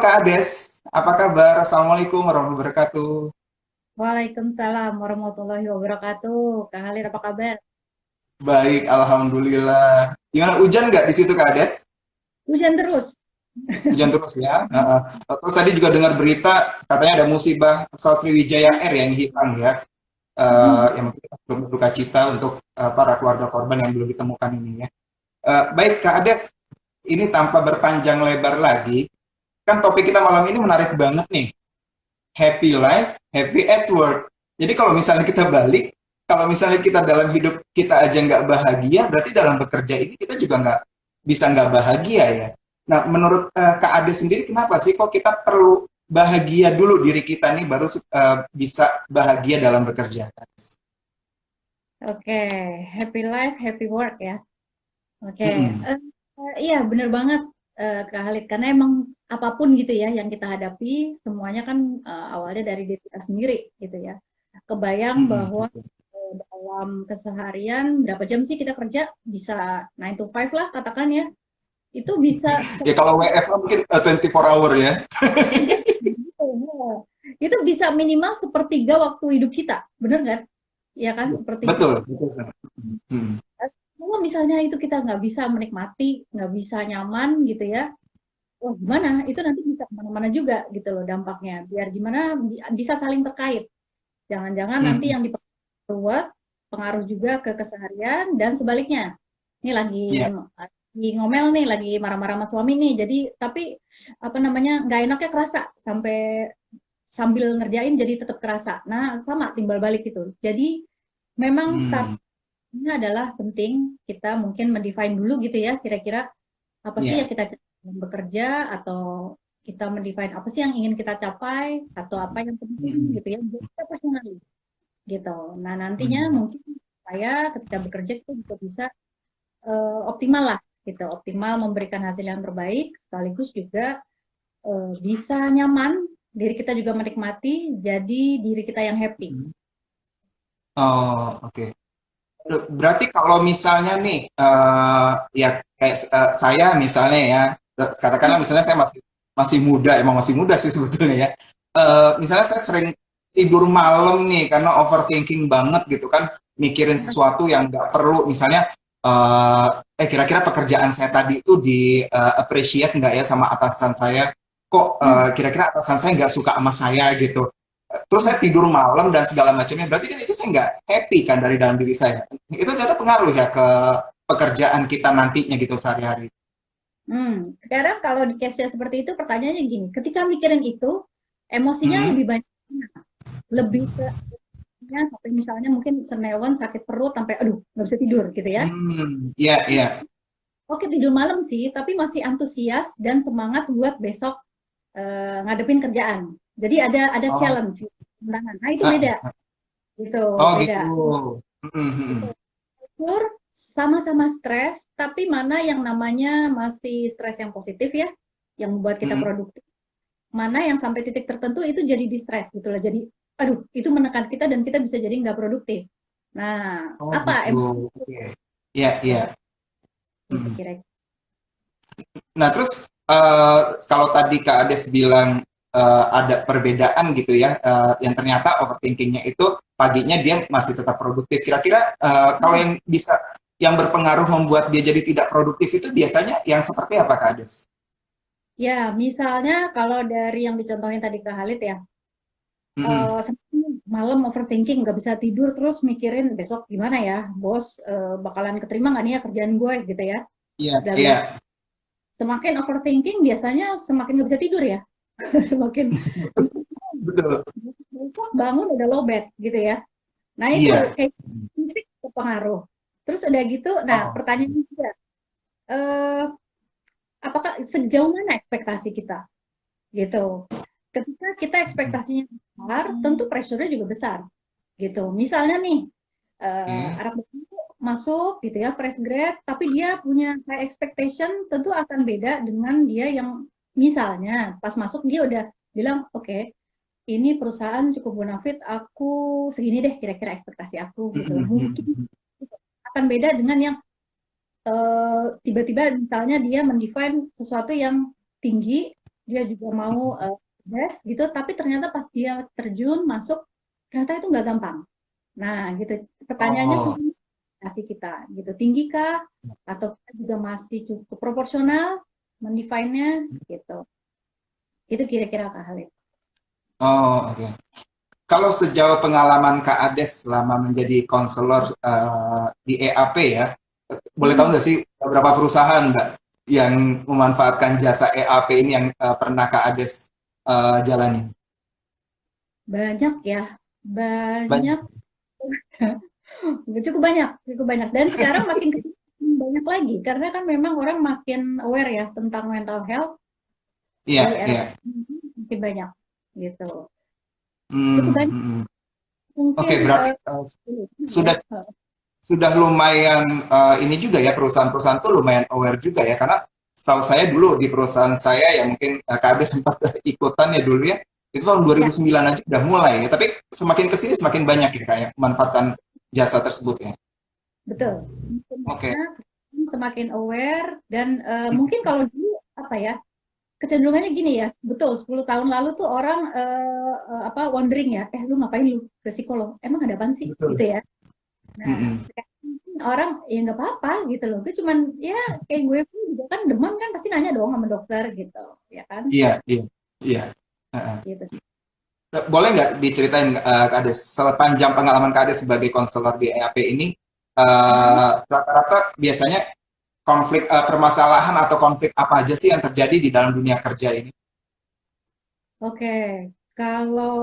Kak Ades, apa kabar? Assalamualaikum warahmatullahi wabarakatuh. Waalaikumsalam warahmatullahi wabarakatuh. Kak Halil, apa kabar? Baik, Alhamdulillah. Gimana, hujan nggak di situ Kak Ades? Hujan terus. Hujan terus ya. Terus tadi juga dengar berita, katanya ada musibah pesawat Sriwijaya Air yang hilang ya. Yang mungkin kita turut berduka cita untuk para keluarga korban yang belum ditemukan ini ya. Baik Kak Ades, ini tanpa berpanjang lebar lagi, kan topik kita malam ini menarik banget nih. Happy life, happy at work. Jadi kalau misalnya kita balik, kalau misalnya kita dalam hidup kita aja nggak bahagia, berarti dalam bekerja ini kita juga nggak bisa nggak bahagia ya. Nah, menurut Kak Ade sendiri, kenapa sih kok kita perlu bahagia dulu diri kita nih baru bisa bahagia dalam bekerja? Oke, happy life, happy work ya. Oke, Mm-mm. iya bener banget Kak Halid. Karena emang apapun gitu ya yang kita hadapi, semuanya kan awalnya dari diri kita sendiri gitu ya. Kebayang Mm-mm. bahwa dalam keseharian berapa jam sih kita kerja? Bisa 9 to 5 lah katakan ya. Itu bisa Ya kalau WFH mungkin 24 hour ya. itu bisa minimal sepertiga waktu hidup kita, bener nggak? Ya kan, sepertiga. Betul, betul. Mm. Kalau misalnya itu kita nggak bisa menikmati, nggak bisa nyaman gitu ya, wah gimana? Itu nanti bisa kemana-mana juga gitu loh dampaknya. Biar gimana bisa saling terkait. Jangan-jangan nanti Mm. yang diperbuat pengaruh juga ke keseharian dan sebaliknya. Ini Ya. lagi ngomel nih, lagi marah-marah sama suami nih. Jadi tapi apa namanya nggak enaknya kerasa sampai sambil ngerjain jadi tetap kerasa. Nah, sama timbal balik itu. Jadi memang Mm. startnya adalah penting kita mungkin mendefine dulu gitu ya, kira-kira apa sih yang Ya. kita dalam bekerja atau kita mendefine apa sih yang ingin kita capai atau apa yang penting Mm. gitu ya buat kita personally gitu. Nah, nantinya Mm. mungkin saya ketika bekerja itu juga bisa optimal lah gitu, optimal memberikan hasil yang terbaik sekaligus juga bisa nyaman, diri kita juga menikmati, jadi diri kita yang happy. Mm. Oh, oke. Berarti kalau misalnya nih, ya kayak saya misalnya ya, katakanlah misalnya saya masih masih muda, emang masih muda sih sebetulnya ya. Misalnya saya sering tidur malam nih karena overthinking banget gitu kan, mikirin sesuatu yang nggak perlu. Misalnya, kira-kira pekerjaan saya tadi itu di appreciate nggak ya sama atasan saya? Kok Hmm. kira-kira atasan saya nggak suka sama saya gitu? Terus saya tidur malam dan segala macamnya, berarti kan itu saya nggak happy kan dari dalam diri saya. Itu ternyata pengaruh ya ke pekerjaan kita nantinya gitu sehari-hari. Sekarang kalau di case seperti itu pertanyaannya gini, ketika mikirin itu emosinya Hmm. lebih banyak, lebih ke sampai misalnya mungkin senewan sakit perut sampai aduh nggak bisa tidur gitu ya. Hmm. Iya, iya. Oke tidur malam sih, tapi masih antusias dan semangat buat besok ngadepin kerjaan. Jadi ada Oh, challenge, tantangan. Nah itu beda, ah, gitu oh beda. gitu. Hmm, hmm, Gitu. hmm. Tidur sama-sama stres, tapi mana yang namanya masih stres yang positif ya, yang membuat kita Hmm. produktif. Mana yang sampai titik tertentu itu jadi di-stres gitu loh. Jadi, aduh, itu menekan kita dan kita bisa jadi nggak produktif. Nah, Oh apa gitu. emosi Oke. Iya, iya. seperti itu Hmm. kira-kira? Nah, terus kalau tadi Kak Ades bilang ada perbedaan gitu ya, yang ternyata overthinkingnya itu paginya dia masih tetap produktif. Kira-kira kalau yang bisa yang berpengaruh membuat dia jadi tidak produktif itu biasanya yang seperti apa Kak Ades? Ya, misalnya kalau dari yang dicontohin tadi ke Halid ya, Mm-mm. malam overthinking, nggak bisa tidur terus mikirin besok gimana ya, bos bakalan keterima nggak nih ya kerjaan gue gitu ya. Iya, Dan iya, semakin overthinking biasanya semakin nggak bisa tidur ya, semakin betul. besok bangun udah lowbat gitu ya. Nah itu Iya. kayak fisik berpengaruh. Terus udah gitu, nah Oh. pertanyaan juga, eh, apakah sejauh mana ekspektasi kita gitu. Ketika kita ekspektasinya besar, tentu pressure-nya juga besar gitu. Misalnya nih, Oke. anak baru masuk gitu ya, fresh grad, tapi dia punya high expectation, tentu akan beda dengan dia yang misalnya pas masuk dia udah bilang, oke, ini perusahaan cukup bonafit, aku segini deh kira-kira ekspektasi aku gitu. Mungkin Mm-mm. akan beda dengan yang tiba-tiba misalnya dia mendefine sesuatu yang tinggi, dia juga mau tes gitu, tapi ternyata pas dia terjun masuk, ternyata itu nggak gampang. Nah, gitu. Pertanyaannya Oh, sebenarnya kasih kita gitu, tinggi kah atau kita juga masih cukup proporsional mendefine-nya gitu. Itu kira-kira Kak Halid. oh, oke. Kalau sejauh pengalaman Kak Ades selama menjadi konselor di EAP ya, boleh tahu Hmm, nggak sih beberapa perusahaan Mbak yang memanfaatkan jasa EAP ini yang pernah Kak Ades jalani? banyak ya, banyak, Banyak. cukup banyak, cukup banyak. Dan sekarang makin banyak lagi karena kan memang orang makin aware ya tentang mental health Iya, di era iya. makin banyak gitu. Cukup Hmm, banyak hmm, hmm. Oke, mungkin berarti ya. sudah sudah lumayan ini juga ya perusahaan-perusahaan tuh lumayan aware juga ya karena setahu saya dulu di perusahaan saya ya mungkin KB sempat ikutan ya dulu ya itu tahun Ya, 2009 aja udah mulai ya tapi semakin kesini semakin banyak ya kayak memanfaatkan jasa tersebut ya. betul. Mungkin Oke. banyak, semakin aware dan mungkin kalau dulu apa ya, kecenderungannya gini ya, betul 10 tahun lalu tuh orang apa wondering ya, lu ngapain lu ke psikolog? Emang ada apaan sih gitu Betul. ya. Nah, Mm-mm. sekarang orang ya nggak apa-apa gitu loh. Gue cuman ya kayak gue pun juga kan demam kan pasti nanya dong sama dokter gitu, ya kan? Iya, iya, iya. Heeh. Gitu. Boleh nggak diceritain Kades sepanjang pengalaman Kades sebagai konselor di EAP ini Hmm, rata-rata biasanya konflik permasalahan atau konflik apa aja sih yang terjadi di dalam dunia kerja ini? Oke, kalau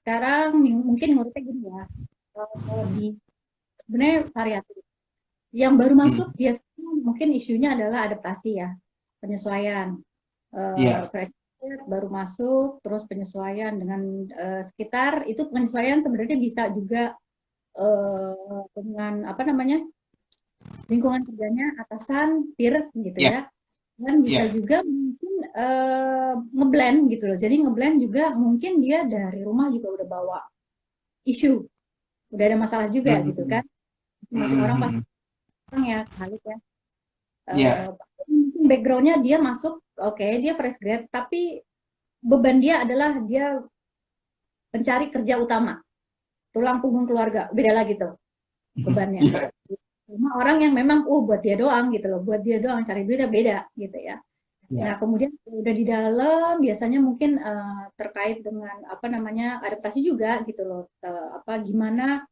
sekarang mungkin ngurutnya gini ya. Kalau di sebenarnya variatif. Yang baru masuk Hmm. biasanya mungkin isunya adalah adaptasi ya, penyesuaian. Iya, Fresh grad baru masuk, terus penyesuaian dengan sekitar, itu penyesuaian sebenarnya bisa juga dengan apa namanya lingkungan kerjanya, atasan, peer gitu iya, ya, dan bisa iya. juga mungkin ngeblend gitu loh. Jadi ngeblend juga mungkin dia dari rumah juga udah bawa isu, udah ada masalah juga Hmm, gitu hmm, kan. Masing hmm, orang hmm, pasti hmm. orang ya kali ya. Iya. Mungkin backgroundnya dia masuk, oke dia fresh grad, tapi beban dia adalah dia pencari kerja utama, tulang punggung keluarga, beda lagi tuh bebannya. Iya, Cuma orang yang memang, buat dia doang gitu loh, buat dia doang cari duitnya beda gitu ya. Nah iya. kemudian udah di dalam, biasanya mungkin terkait dengan apa namanya adaptasi juga gitu loh, apa gimana,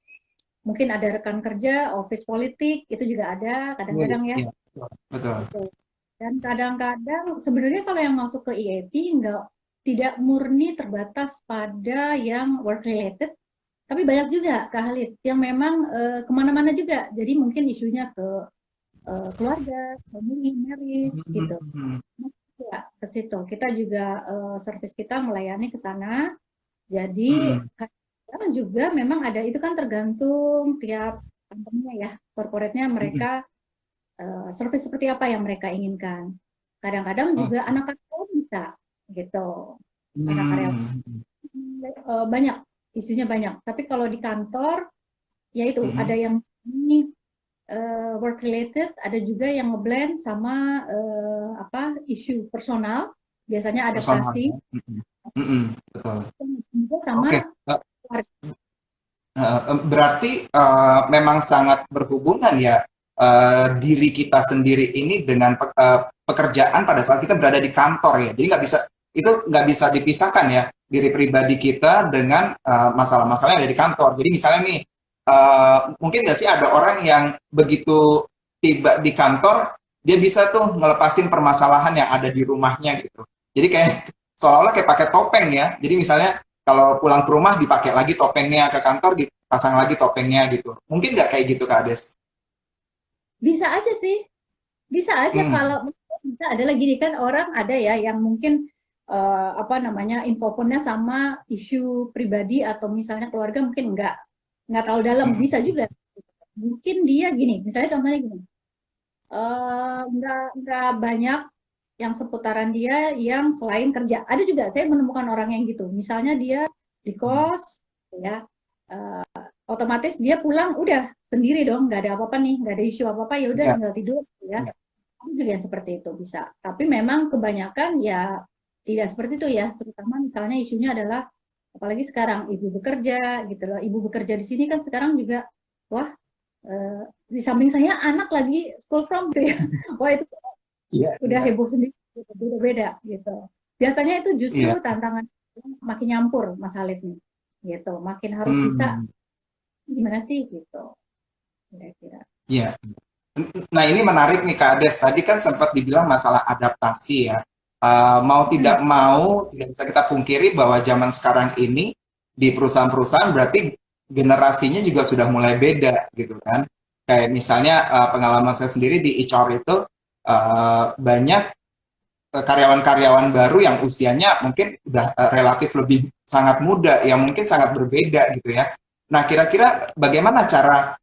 mungkin ada rekan kerja, office politik itu juga ada Iya, kadang-kadang ya iya. Betul. gitu. Dan kadang-kadang sebenarnya kalau yang masuk ke EAP nggak tidak murni terbatas pada yang work related, tapi banyak juga Kak Halid yang memang kemana-mana juga. Jadi mungkin isunya ke keluarga, family, marriage gitu. Hmm, Ya, ke situ. Kita juga service kita melayani ke sana. Jadi hmm, kadang juga memang ada itu kan tergantung tiap company ya, corporate-nya hmm. mereka service seperti apa yang mereka inginkan. Kadang-kadang Oh, juga anak karyawan bisa gitu. Anak karyawan hmm, banyak isunya banyak. Tapi kalau di kantor ya itu ada hmm. yang ini work related, ada juga yang ngeblend sama apa isu personal, biasanya Personal. adaptasi Hmm, hmm, betul. juga sama Oke. keluarga. Berarti memang sangat berhubungan ya diri kita sendiri ini dengan pekerjaan pada saat kita berada di kantor ya. Jadi nggak bisa dipisahkan ya diri pribadi kita dengan masalah-masalah yang ada di kantor. Jadi misalnya nih mungkin nggak sih ada orang yang begitu tiba di kantor dia bisa tuh ngelepasin permasalahan yang ada di rumahnya gitu. Jadi kayak seolah-olah kayak pakai topeng ya. Jadi misalnya kalau pulang ke rumah dipakai lagi topengnya, ke kantor dipasang lagi topengnya gitu. Mungkin nggak kayak gitu Kak Ades? Bisa aja sih, bisa aja Hmm. kalau bisa ada lagi nih kan orang ada ya yang mungkin apa namanya infopunnya sama isu pribadi atau misalnya keluarga mungkin nggak terlalu dalam Hmm. bisa juga mungkin dia gini misalnya contohnya gini nggak banyak yang seputaran dia yang selain kerja ada juga saya menemukan orang yang gitu misalnya dia di Hmm. kos ya otomatis dia pulang udah sendiri dong nggak ada apa-apa nih nggak ada isu apa-apa ya udah Iya, tinggal tidur ya iya. ada juga yang seperti itu bisa tapi memang kebanyakan ya tidak seperti itu ya. Terutama misalnya isunya adalah apalagi sekarang ibu bekerja gitu loh. Ibu bekerja di sini kan sekarang juga wah di samping saya anak lagi school from gitu ya. Wah itu Iya, udah iya, heboh sendiri, gitu, beda-beda gitu. Biasanya itu justru iya. tantangan makin nyampur Mas Halid nih, gitu. Makin harus bisa Hmm, gimana sih gitu, kira-kira. iya. Nah, ini menarik nih Kak Ades. Tadi kan sempat dibilang masalah adaptasi ya. Mau tidak Hmm. mau, tidak bisa kita pungkiri bahwa zaman sekarang ini di perusahaan-perusahaan berarti generasinya juga sudah mulai beda gitu kan. Kayak misalnya pengalaman saya sendiri di HR itu banyak karyawan-karyawan baru yang usianya mungkin udah relatif lebih sangat muda, yang mungkin sangat berbeda gitu ya. Nah, kira-kira bagaimana cara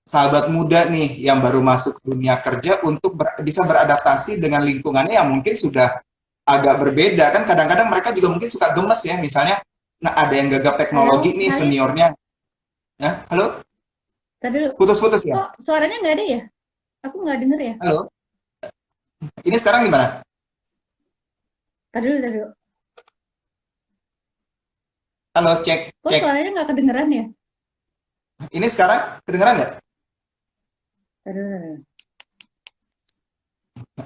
sahabat muda nih yang baru masuk dunia kerja untuk bisa beradaptasi dengan lingkungannya yang mungkin sudah agak berbeda kan kadang-kadang mereka juga mungkin suka gemes ya misalnya nah ada yang gagap Halo teknologi nih Mas Halid, seniornya ya halo tadi dulu. putus-putus ya Kok suaranya nggak ada ya? Aku nggak denger ya. halo ini sekarang gimana Tadi dulu. halo cek Kok cek suaranya nggak kedengeran ya? ini sekarang kedengeran nggak Tadi dulu.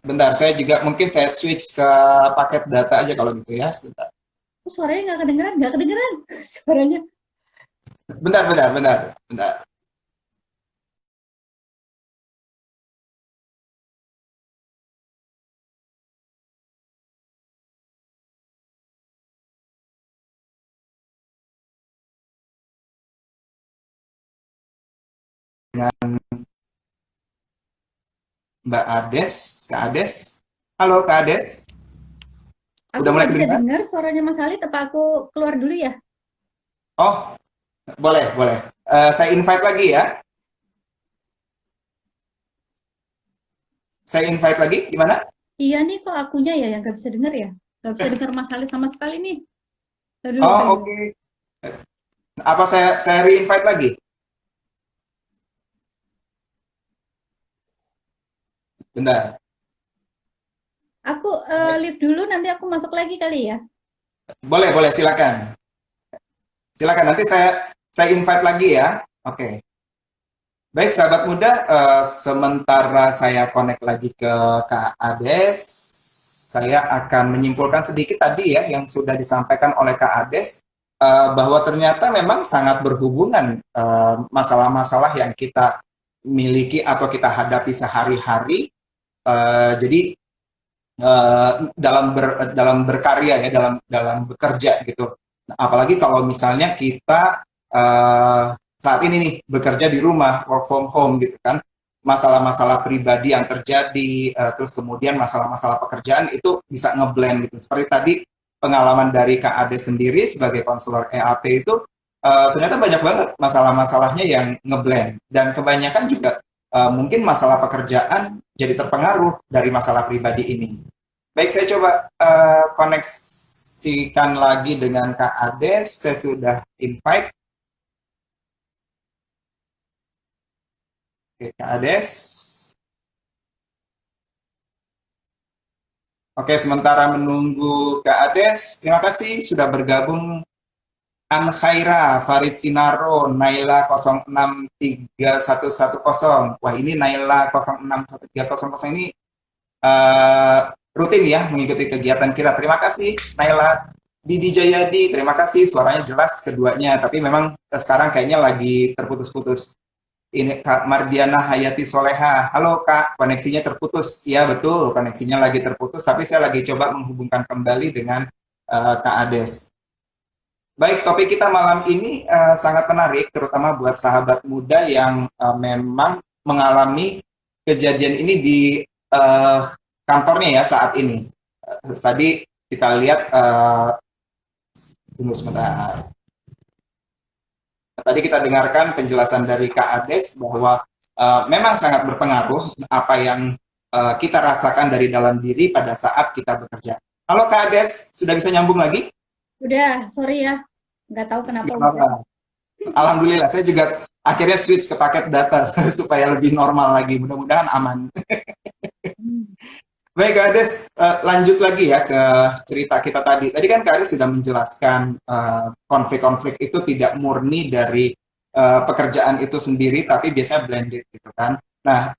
bentar saya juga mungkin saya switch ke paket data aja kalau gitu ya sebentar Kok suaranya nggak kedengeran? Nggak kedengeran suaranya. bentar Mbak Ades Kak Ades halo Kak Ades Aku udah mulai nggak bisa kedengeran dengar suaranya Mas Halid. Apa aku keluar dulu ya? oh boleh. Saya invite lagi ya. Saya invite lagi, gimana? Iya nih, kok akunya ya yang nggak bisa dengar ya? Nggak bisa dengar Mas Halid sama sekali nih. Oh, Tadi dulu. oke. Apa saya re-invite lagi? Bentar. Aku Saya- live dulu, nanti aku masuk lagi kali ya. boleh, silakan. Silakan nanti saya invite lagi ya. Oke. Baik, sahabat muda, sementara saya connect lagi ke Kak Ades, saya akan menyimpulkan sedikit tadi ya yang sudah disampaikan oleh Kak Ades bahwa ternyata memang sangat berhubungan masalah-masalah yang kita miliki atau kita hadapi sehari-hari. Jadi dalam berkarya ya dalam bekerja gitu. Nah, apalagi kalau misalnya kita saat ini nih bekerja di rumah work from home gitu kan masalah-masalah pribadi yang terjadi terus kemudian masalah-masalah pekerjaan itu bisa ngeblend gitu seperti tadi pengalaman dari Kak Ade sendiri sebagai konselor EAP itu ternyata banyak banget masalah-masalahnya yang ngeblend dan kebanyakan juga mungkin masalah pekerjaan jadi terpengaruh dari masalah pribadi ini. Baik, saya coba koneksikan lagi dengan Kak Ades. Saya sudah invite. Oke, Kak Ades. Oke, sementara menunggu Kak Ades, terima kasih sudah bergabung An Khaira, Farid Sinaro, Naila 063110. Wah, ini Naila 061300 ini rutin ya mengikuti kegiatan kita. Terima kasih Naila. Didi Jayadi, terima kasih suaranya jelas keduanya, tapi memang sekarang kayaknya lagi terputus-putus. Ini Kak Mardiana Hayati Soleha. Halo Kak, koneksinya terputus. Iya betul, koneksinya lagi terputus, tapi saya lagi coba menghubungkan kembali dengan Kak Ades. Baik, topik kita malam ini sangat menarik, terutama buat sahabat muda yang memang mengalami kejadian ini di kantornya ya saat ini. Tadi kita lihat, tunggu sebentar. Tadi kita dengarkan penjelasan dari Kak Ades bahwa memang sangat berpengaruh apa yang kita rasakan dari dalam diri pada saat kita bekerja. Halo Kak Ades, sudah bisa nyambung lagi? Udah, sorry ya. Nggak tahu kenapa udah. Bisa. Alhamdulillah, saya juga akhirnya switch ke paket data supaya lebih normal lagi. Mudah-mudahan aman. Hmm. Baik, Kak Ades, lanjut lagi ya ke cerita kita tadi. Tadi kan Kak Ades sudah menjelaskan konflik-konflik itu tidak murni dari pekerjaan itu sendiri, tapi biasanya blended gitu kan. Nah,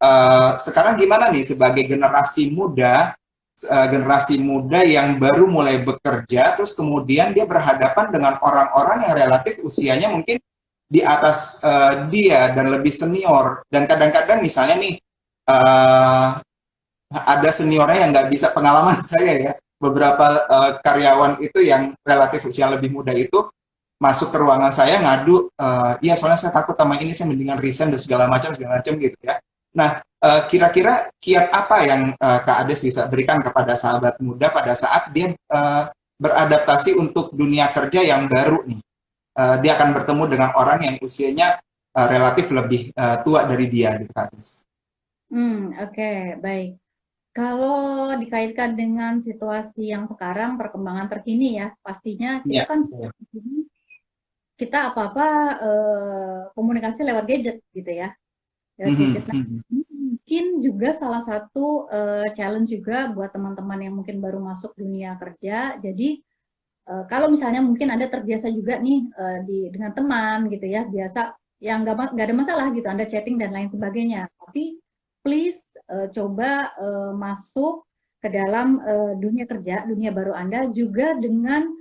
sekarang gimana nih sebagai generasi muda yang baru mulai bekerja, terus kemudian dia berhadapan dengan orang-orang yang relatif usianya mungkin di atas dia dan lebih senior. Dan kadang-kadang misalnya nih, ada seniornya yang nggak bisa, pengalaman saya ya, beberapa karyawan itu yang relatif usia lebih muda itu masuk ke ruangan saya ngadu, iya soalnya saya takut sama ini, saya mendingan resign dan segala macam gitu ya. Nah, kira-kira kiat apa yang Kak Ades bisa berikan kepada sahabat muda pada saat dia beradaptasi untuk dunia kerja yang baru nih? Dia akan bertemu dengan orang yang usianya relatif lebih tua dari dia gitu, Kak Ades. Oke, baik. Kalau dikaitkan dengan situasi yang sekarang, perkembangan terkini ya, pastinya kita Iya. kan kita apa-apa komunikasi lewat gadget gitu ya, lewat gadget. Nah, ini mungkin juga salah satu challenge juga buat teman-teman yang mungkin baru masuk dunia kerja. Jadi kalau misalnya mungkin Anda terbiasa juga nih dengan teman gitu ya, biasa yang nggak ada masalah gitu, Anda chatting dan lain sebagainya. Tapi please coba masuk ke dalam dunia kerja, dunia baru Anda juga dengan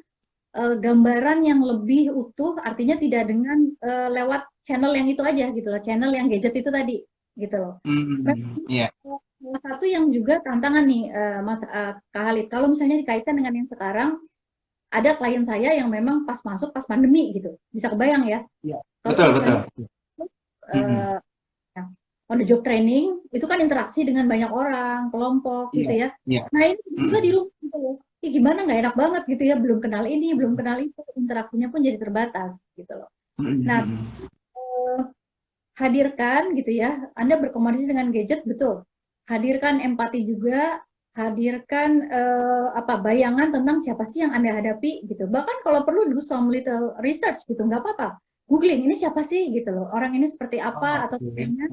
gambaran yang lebih utuh, artinya tidak dengan lewat channel yang itu aja gitu loh, channel yang gadget itu tadi gitu loh. Iya. Salah satu yang juga tantangan nih Mas Kak Halid, kalau misalnya dikaitkan dengan yang sekarang, ada klien saya yang memang pas masuk pas pandemi gitu, bisa kebayang ya. Iya. Kalau Betul, betul. misalnya on the job training itu kan interaksi dengan banyak orang, kelompok gitu Iya, ya. iya. Nah ini juga di rumah gitu loh. Gimana nggak enak banget gitu ya, belum kenal ini, belum kenal itu, interaksinya pun jadi terbatas gitu loh. Nah, hadirkan gitu ya, Anda berkomunikasi dengan gadget betul. Hadirkan empati juga, hadirkan bayangan tentang siapa sih yang Anda hadapi gitu. Bahkan kalau perlu do some little research gitu, nggak apa-apa. Googling ini siapa sih gitu loh. Orang ini seperti apa atau dengan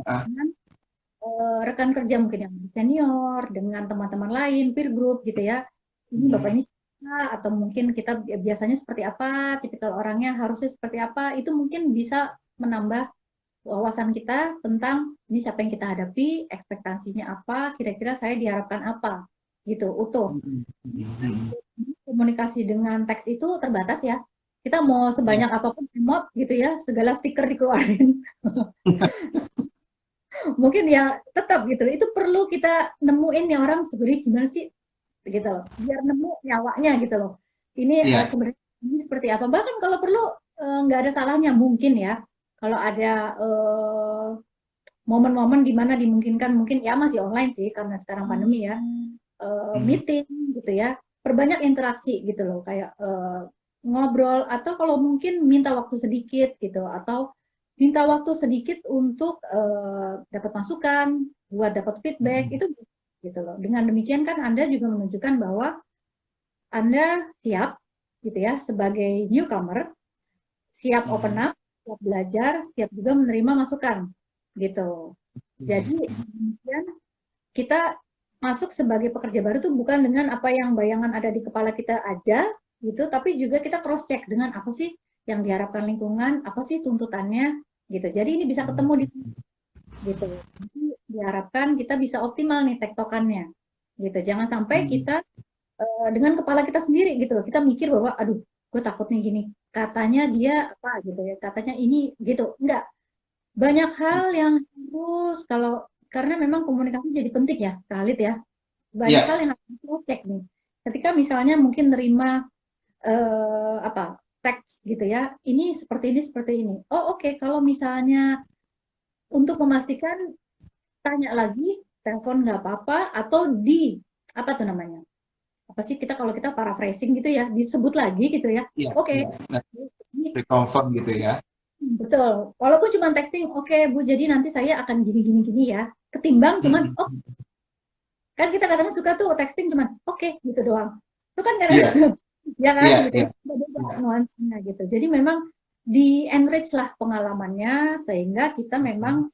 rekan kerja mungkin yang senior, dengan teman-teman lain, peer group gitu ya. Ini Bapak ini siapa, atau mungkin kita biasanya seperti apa, tipikal orangnya harusnya seperti apa, itu mungkin bisa menambah wawasan kita tentang ini siapa yang kita hadapi, ekspektasinya apa, kira-kira saya diharapkan apa, gitu, utuh. Komunikasi dengan teks itu terbatas ya. Kita mau sebanyak apapun emot gitu ya, segala stiker dikeluarin. Mungkin ya tetap gitu. Itu perlu kita nemuin nih orang sebenarnya gimana sih gitu loh. Biar nemu nyawanya gitu loh. Ini sebenarnya ini seperti apa. Bahkan kalau perlu nggak ada salahnya mungkin ya. Kalau ada momen-momen di mana dimungkinkan mungkin ya masih online sih karena sekarang pandemi ya. Meeting gitu ya. Perbanyak interaksi gitu loh kayak ngobrol atau kalau mungkin minta waktu sedikit gitu atau minta waktu sedikit untuk dapat masukan, buat dapat feedback itu gitu loh. Dengan demikian kan Anda juga menunjukkan bahwa Anda siap gitu ya sebagai newcomer, siap open up, siap belajar, siap juga menerima masukan gitu. Jadi kemudian kita masuk sebagai pekerja baru itu bukan dengan apa yang bayangan ada di kepala kita aja gitu, tapi juga kita cross check dengan apa sih yang diharapkan lingkungan, apa sih tuntutannya gitu. Jadi ini bisa ketemu di gitu. Jadi diharapkan kita bisa optimal nih tektokannya gitu. Jangan sampai kita dengan kepala kita sendiri gitu loh. Kita mikir bahwa aduh, gue takut nih gini. Katanya dia apa gitu ya. Katanya ini gitu. Enggak. Banyak hal yang harus karena memang komunikasi jadi penting ya, Khalid ya. Banyak hal yang harus kita cek nih. Ketika misalnya mungkin nerima teks gitu ya, ini seperti ini. Oh oke, kalau misalnya untuk memastikan tanya lagi, telepon nggak apa-apa, atau apa tuh namanya? Apa sih kita kalau kita paraphrasing gitu ya, disebut lagi gitu ya. Oke. Reconfirm gitu ya. Betul. Walaupun cuma texting, oke Bu, jadi nanti saya akan gini ya. Ketimbang cuman, kan kita kadang suka tuh texting cuman, oke, gitu doang. Itu kan kadang ya kan gitu nuansanya gitu. Jadi memang di enrich lah pengalamannya sehingga kita memang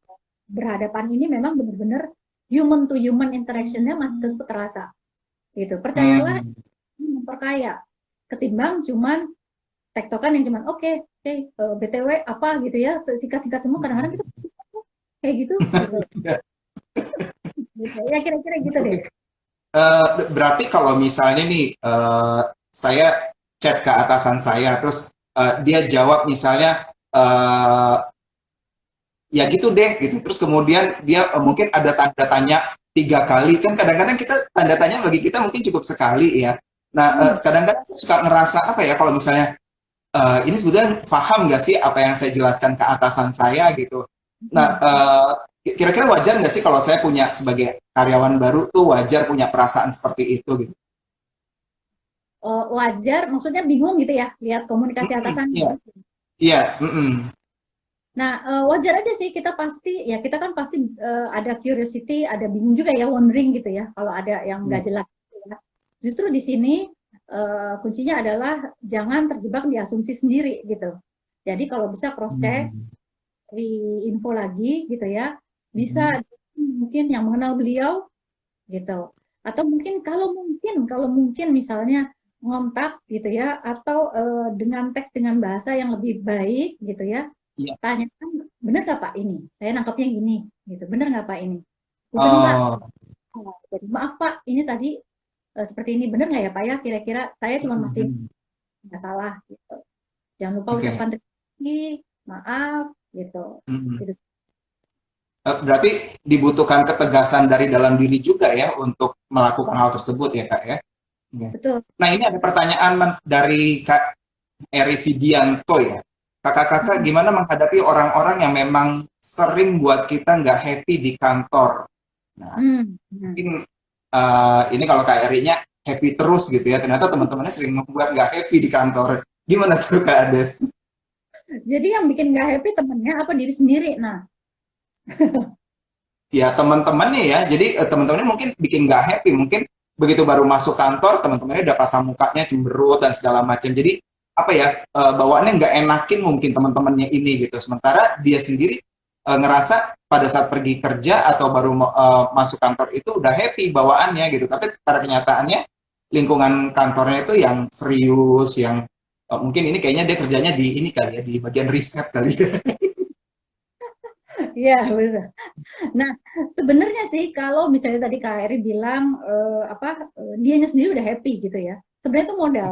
berhadapan ini memang benar-benar human to human interaction-nya masih tetap terasa gitu. Percayalah Hmm. ini memperkaya ketimbang cuman tektokan yang cuman oke, BTW apa gitu ya, singkat-singkat semua kadang-kadang kita kayak gitu. Gitu. Ya kira-kira gitu deh. Berarti kalau misalnya nih saya chat ke atasan saya, terus dia jawab misalnya ya gitu deh gitu, terus kemudian dia mungkin ada tanda tanya 3 kali, kan kadang-kadang kita tanda tanya bagi kita mungkin cukup sekali ya. Nah, Hmm. kadang-kadang saya suka ngerasa apa ya kalau misalnya ini sebetulnya paham nggak sih apa yang saya jelaskan ke atasan saya gitu. Nah, Hmm. kira-kira wajar nggak sih kalau saya punya sebagai karyawan baru tuh wajar punya perasaan seperti itu gitu? Wajar, maksudnya bingung gitu ya, lihat komunikasi atasan. Iya, iya, Nah, wajar aja sih kita pasti, ya kita kan pasti ada curiosity, ada bingung juga ya, wondering gitu ya, kalau ada yang nggak iya. jelas. Gitu ya. Justru di sini kuncinya adalah jangan terjebak di asumsi sendiri gitu. Jadi kalau bisa cross check, Hmm. di info lagi gitu ya, bisa Hmm. mungkin yang mengenal beliau gitu. Atau mungkin kalau mungkin misalnya ngontak gitu ya, atau dengan teks dengan bahasa yang lebih baik gitu ya, Iya. tanyakan benar nggak Pak ini? Saya nangkapnya gini gitu. Benar nggak Pak ini? Bukan Pak. Oh. Oh, jadi maaf Pak, ini tadi seperti ini benar nggak ya Pak ya? Kira-kira saya cuma mesti Hmm. nggak salah gitu. Jangan lupa Oke. ucapan terima kasih, maaf gitu. Hmm. Gitu. Berarti dibutuhkan ketegasan dari dalam diri juga ya untuk melakukan hal tersebut ya Kak ya. Iya. Betul. Nah ini ada pertanyaan dari Kak Eri Vidianto ya. Kakak-kakak gimana menghadapi orang-orang yang memang sering buat kita nggak happy di kantor? Nah, Hmm. Hmm. mungkin ini kalau Kak Eri-nya happy terus gitu ya. Ternyata teman-temannya sering membuat nggak happy di kantor. Gimana tuh Kak Ades? Jadi yang bikin nggak happy temennya apa diri sendiri? Nah, Ya teman-temannya ya. Jadi teman-temannya mungkin bikin nggak happy. Mungkin begitu baru masuk kantor, teman-temannya udah pasang mukanya cemberut dan segala macam. Jadi apa ya, bawaannya nggak enakin mungkin teman-temannya ini gitu. Sementara dia sendiri ngerasa pada saat pergi kerja atau baru masuk kantor itu udah happy bawaannya gitu. Tapi pada kenyataannya lingkungan kantornya itu yang serius, yang mungkin ini kayaknya dia kerjanya di ini kali ya, di bagian riset kali ya. iya betul. Nah, sebenarnya sih kalau misalnya tadi Kak Eri bilang apa dianya sendiri udah happy gitu ya. Sebenarnya itu modal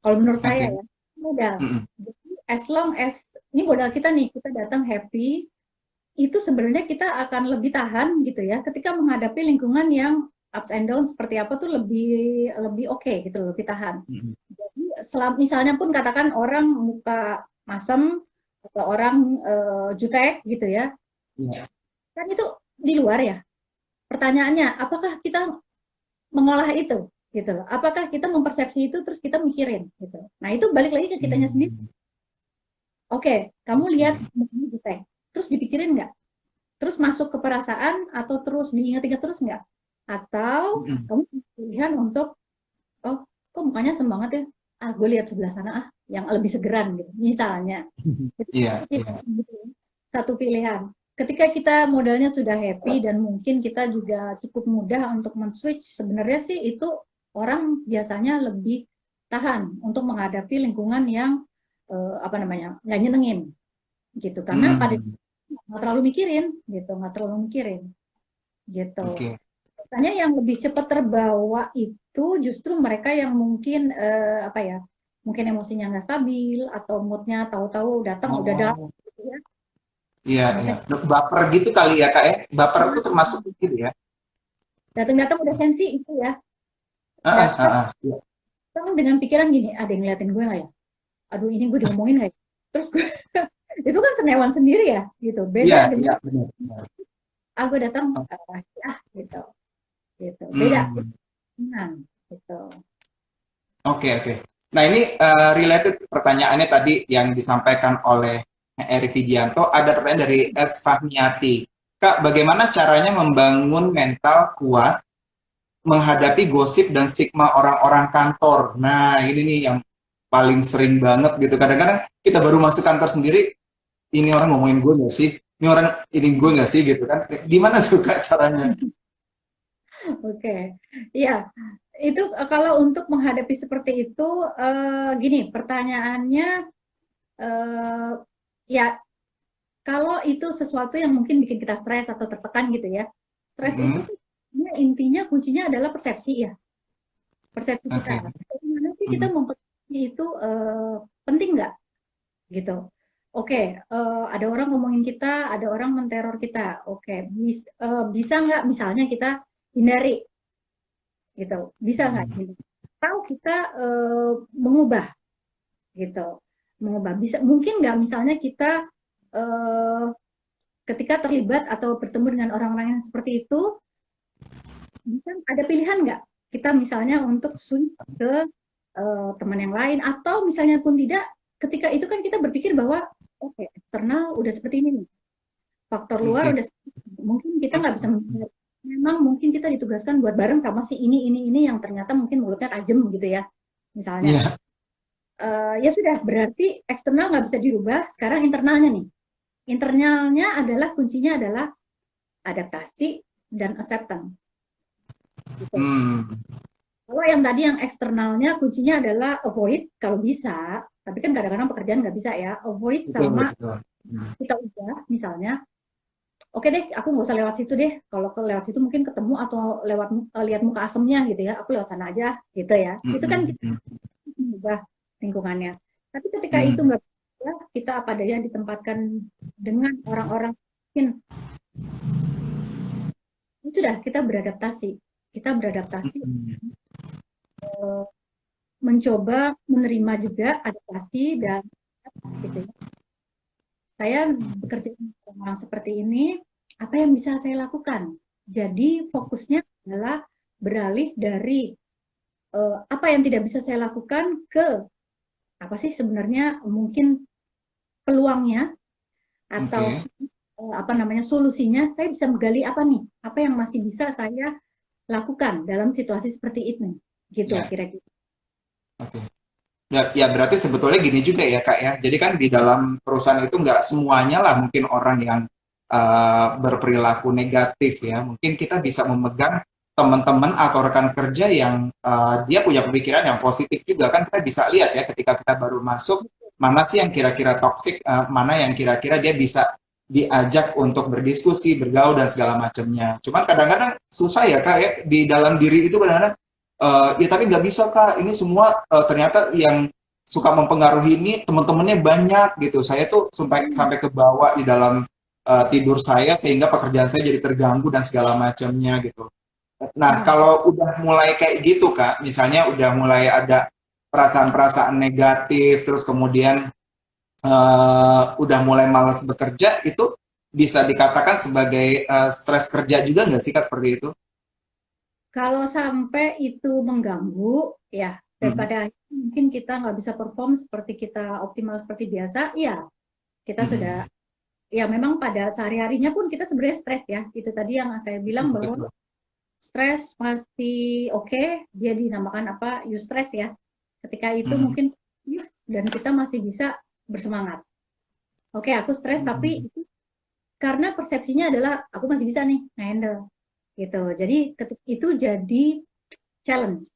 kalau menurut saya Oke. ya, modal. Mm-mm. Jadi as long as ini modal kita nih, kita datang happy, itu sebenarnya kita akan lebih tahan gitu ya ketika menghadapi lingkungan yang ups and down seperti apa tuh lebih lebih oke gitu, lebih tahan. Mm-mm. Jadi misalnya pun katakan orang muka masem atau orang jutek gitu ya, Iya. kan itu di luar ya. Pertanyaannya, apakah kita mengolah itu gitu loh? Apakah kita mempersepsi itu terus kita mikirin gitu. Nah, itu balik lagi ke kitanya sendiri. Hmm. Oke, kamu lihat Oke. mukanya jutek. Terus dipikirin nggak? Terus masuk ke perasaan atau terus diingat-ingat terus nggak? Atau Mm-mm. kamu punya pilihan untuk oh, kok mukanya semangat ya? Ah, gue lihat sebelah sana ah, yang lebih segeran gitu. Misalnya. Itu Iya, satu iya. pilihan gitu ya. Satu pilihan. Ketika kita modalnya sudah happy dan mungkin kita juga cukup mudah untuk men-switch, sebenarnya sih itu orang biasanya lebih tahan untuk menghadapi lingkungan yang apa namanya nggak nyenengin gitu karena pada Hmm. nggak terlalu mikirin gitu nggak terlalu mikirin gitu. Oke. Biasanya yang lebih cepat terbawa itu justru mereka yang mungkin apa ya mungkin emosinya nggak stabil atau moodnya tahu-tahu datang udah down Oh, gitu ya. iya, Mereka iya. Baper gitu kali ya, Kak ya? Baper itu termasuk gitu ya? datang-datang udah sensi itu ya. Ah, ah, Datang ah. Iya, dengan pikiran gini, ada yang ngeliatin gue nggak ya? Aduh ini gue diomongin nggak ya? Terus gue, itu kan senewan sendiri ya, gitu. iya, Beda iya, dengan benar. Benar. gue datang, Oh, gitu, gitu. Beda, hmm. tenang, gitu. Oke, oke. Nah, ini related pertanyaannya tadi yang disampaikan oleh Eri Vidianto. Ada pertanyaan dari S. Fahmiati. Kak, bagaimana caranya membangun mental kuat menghadapi gosip dan stigma orang-orang kantor? Nah, ini nih yang paling sering banget gitu. Kadang-kadang kita baru masuk kantor sendiri, ini orang ngomongin gue nggak sih? Ini orang ini gue nggak sih gitu kan? Gimana tuh Kak caranya? Oke, ya itu kalau untuk menghadapi seperti itu, gini pertanyaannya, eh, ya kalau itu sesuatu yang mungkin bikin kita stres atau tertekan gitu ya, stres itu Mm-mm. tuh sebenarnya intinya kuncinya adalah persepsi ya, persepsi kita. Oke. Bagaimana sih kita Mm. mempersepsi itu penting nggak gitu? Oke, ada orang ngomongin kita, ada orang menteror kita. Oke, bisa nggak misalnya kita hindari gitu, bisa nggak Mm. gitu? Tahu kita mengubah gitu, mengubah. Bisa mungkin nggak misalnya kita eh, ketika terlibat atau bertemu dengan orang-orang yang seperti itu, bisa ada pilihan nggak kita misalnya untuk switch ke teman yang lain atau misalnya pun tidak, ketika itu kan kita berpikir bahwa oke, eksternal udah seperti ini nih, faktor luar Oke. udah seperti ini. Mungkin kita nggak bisa menghindari. Memang mungkin kita ditugaskan buat bareng sama si ini yang ternyata mungkin mulutnya tajam gitu ya, misalnya. Iya. Ya sudah, berarti eksternal nggak bisa dirubah, sekarang internalnya nih. Internalnya adalah kuncinya adalah adaptasi dan acceptance. Gitu. Hmm. Kalau yang tadi yang eksternalnya kuncinya adalah avoid kalau bisa, tapi kan kadang-kadang pekerjaan nggak bisa ya, avoid Betul, sama betul. Hmm. kita ubah misalnya, oke deh aku nggak usah lewat situ deh, kalau ke lewat situ mungkin ketemu atau lewat lihat muka asemnya gitu ya, aku lewat sana aja gitu ya, itu kan kita Mm-mm. mengubah lingkungannya. Tapi ketika itu Mm. nggak bisa, kita apa daya ditempatkan dengan orang-orang mungkin, sudah kita beradaptasi, kita beradaptasi, Mm. mencoba menerima juga adaptasi dan gitu ya. Saya bekerja dengan orang seperti ini, apa yang bisa saya lakukan? Jadi fokusnya adalah beralih dari apa yang tidak bisa saya lakukan ke apa sih sebenarnya mungkin peluangnya atau Oke. apa namanya solusinya. Saya bisa menggali apa nih? Apa yang masih bisa saya lakukan dalam situasi seperti ini? Gitu Ya. kira-kira. Oke. Ya, ya berarti sebetulnya gini juga ya Kak ya. Jadi kan di dalam perusahaan itu nggak semuanya lah mungkin orang yang berperilaku negatif ya. Mungkin kita bisa memegang teman-teman atau rekan kerja yang dia punya pemikiran yang positif juga kan kita bisa lihat ya ketika kita baru masuk mana sih yang kira-kira toksik, mana yang kira-kira dia bisa diajak untuk berdiskusi, bergaul dan segala macamnya. Cuman kadang-kadang susah ya Kak ya di dalam diri itu kadang-kadang ya tapi nggak bisa Kak, ini semua ternyata yang suka mempengaruhi ini teman-temannya banyak gitu. Saya tuh sampai Hmm. sampai ke bawah di dalam tidur saya sehingga pekerjaan saya jadi terganggu dan segala macamnya gitu. Nah, Nah, kalau udah mulai kayak gitu Kak, misalnya udah mulai ada perasaan-perasaan negatif, terus kemudian udah mulai malas bekerja, itu bisa dikatakan sebagai stres kerja juga nggak sih Kak seperti itu? kalau sampai itu mengganggu, ya Mm-mm. daripada mungkin kita nggak bisa perform seperti kita optimal seperti biasa, ya kita sudah, Mm-mm. ya memang pada sehari-harinya pun kita sebenarnya stres ya. Itu tadi yang saya bilang bahwa Betul. stres pasti oke, dia dinamakan apa, eustress ya. Ketika itu Mm. mungkin dan kita masih bisa bersemangat. Oke, aku stres tapi Mm. itu karena persepsinya adalah aku masih bisa nih handle gitu. Jadi itu jadi challenge.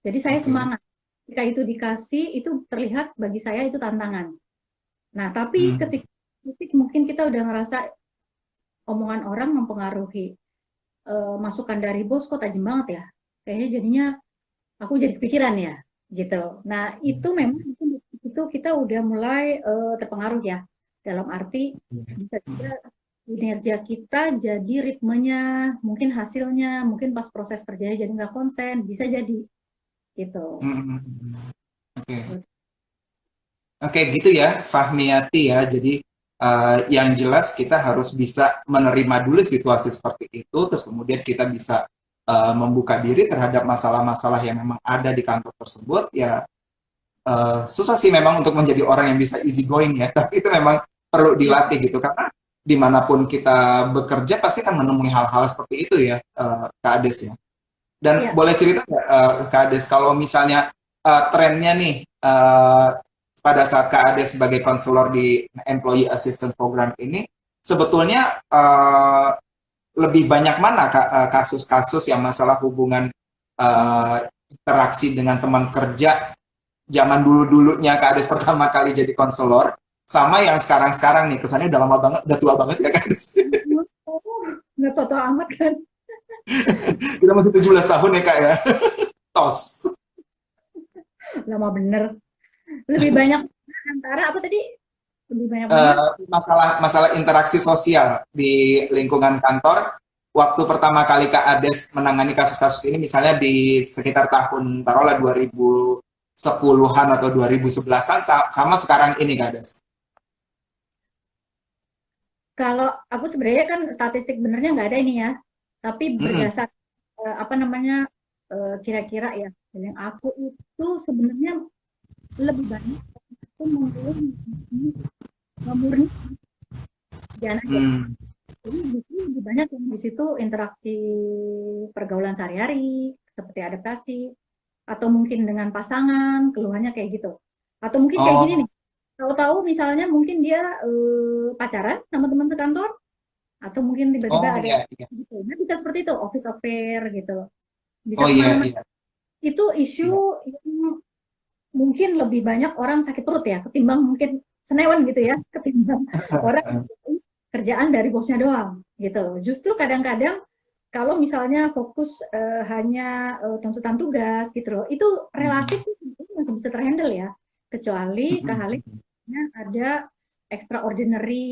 Jadi saya Oke. semangat. Ketika itu dikasih, itu terlihat bagi saya itu tantangan. Nah, tapi Mm. ketika titik mungkin kita udah ngerasa omongan orang mempengaruhi, masukan dari bos kok tajam banget ya. Kayaknya jadinya aku jadi kepikiran ya, gitu. Nah, itu memang itu kita udah mulai terpengaruh ya. Dalam arti bisa juga kinerja kita jadi ritmenya, mungkin hasilnya, mungkin pas proses kerjanya jadi nggak konsen, bisa jadi gitu. Mm. Oke. Oke, gitu ya, Fahmiyati ya. Jadi yang jelas kita harus bisa menerima dulu situasi seperti itu, terus kemudian kita bisa membuka diri terhadap masalah-masalah yang memang ada di kantor tersebut. Ya susah sih memang untuk menjadi orang yang bisa easy going ya, tapi itu memang perlu dilatih gitu karena dimanapun kita bekerja pasti akan menemui hal-hal seperti itu ya, Kak Ades ya. Dan Ya, boleh cerita nggak, Kak Ades, kalau misalnya trennya nih pada saat Kak Ades sebagai konselor di Employee Assistance Program ini, sebetulnya lebih banyak mana kasus-kasus yang masalah hubungan eh, interaksi dengan teman kerja zaman dulu-dulunya Kak Ades pertama kali jadi konselor, sama yang sekarang-sekarang nih, kesannya udah lama banget, udah tua banget ya Kak Ades. Nggak tahu amat kan. Kita masih 17 tahun ya Kak ya. Tos. Lama bener. Lebih banyak antara apa tadi? Lebih banyak mana? Masalah interaksi sosial di lingkungan kantor. Waktu pertama kali Kak Ades menangani kasus-kasus ini, misalnya di sekitar tahun taruhlah 2010-an atau 2011-an, sama sekarang ini Kak Ades. Kalau aku sebenarnya kan statistik benernya nggak ada ini ya. Tapi Mm-mm. berdasar apa namanya kira-kira ya, yang aku itu sebenarnya lebih banyak itu memilih murni kerjaan aja. Hmm. Jadi justru lebih banyak yang di situ interaksi pergaulan sehari-hari, seperti adaptasi, atau mungkin dengan pasangan, keluhannya kayak gitu. Atau mungkin kayak gini Oh, nih, tahu-tahu misalnya mungkin dia pacaran sama teman sekantor, atau mungkin tiba-tiba oh ada iya, iya. gitu. Nah, bisa seperti itu, office affair gitu. Bisa Oh iya, kemana-mana. iya. Itu isu Iya. yang mungkin lebih banyak orang sakit perut ya, ketimbang mungkin senewan gitu ya, ketimbang orang kerjaan dari bosnya doang gitu. Justru kadang-kadang kalau misalnya fokus hanya tuntutan tugas gitu loh, itu relatif Hmm. sih masih bisa terhandle ya, kecuali Hmm. kehalnya ada extraordinary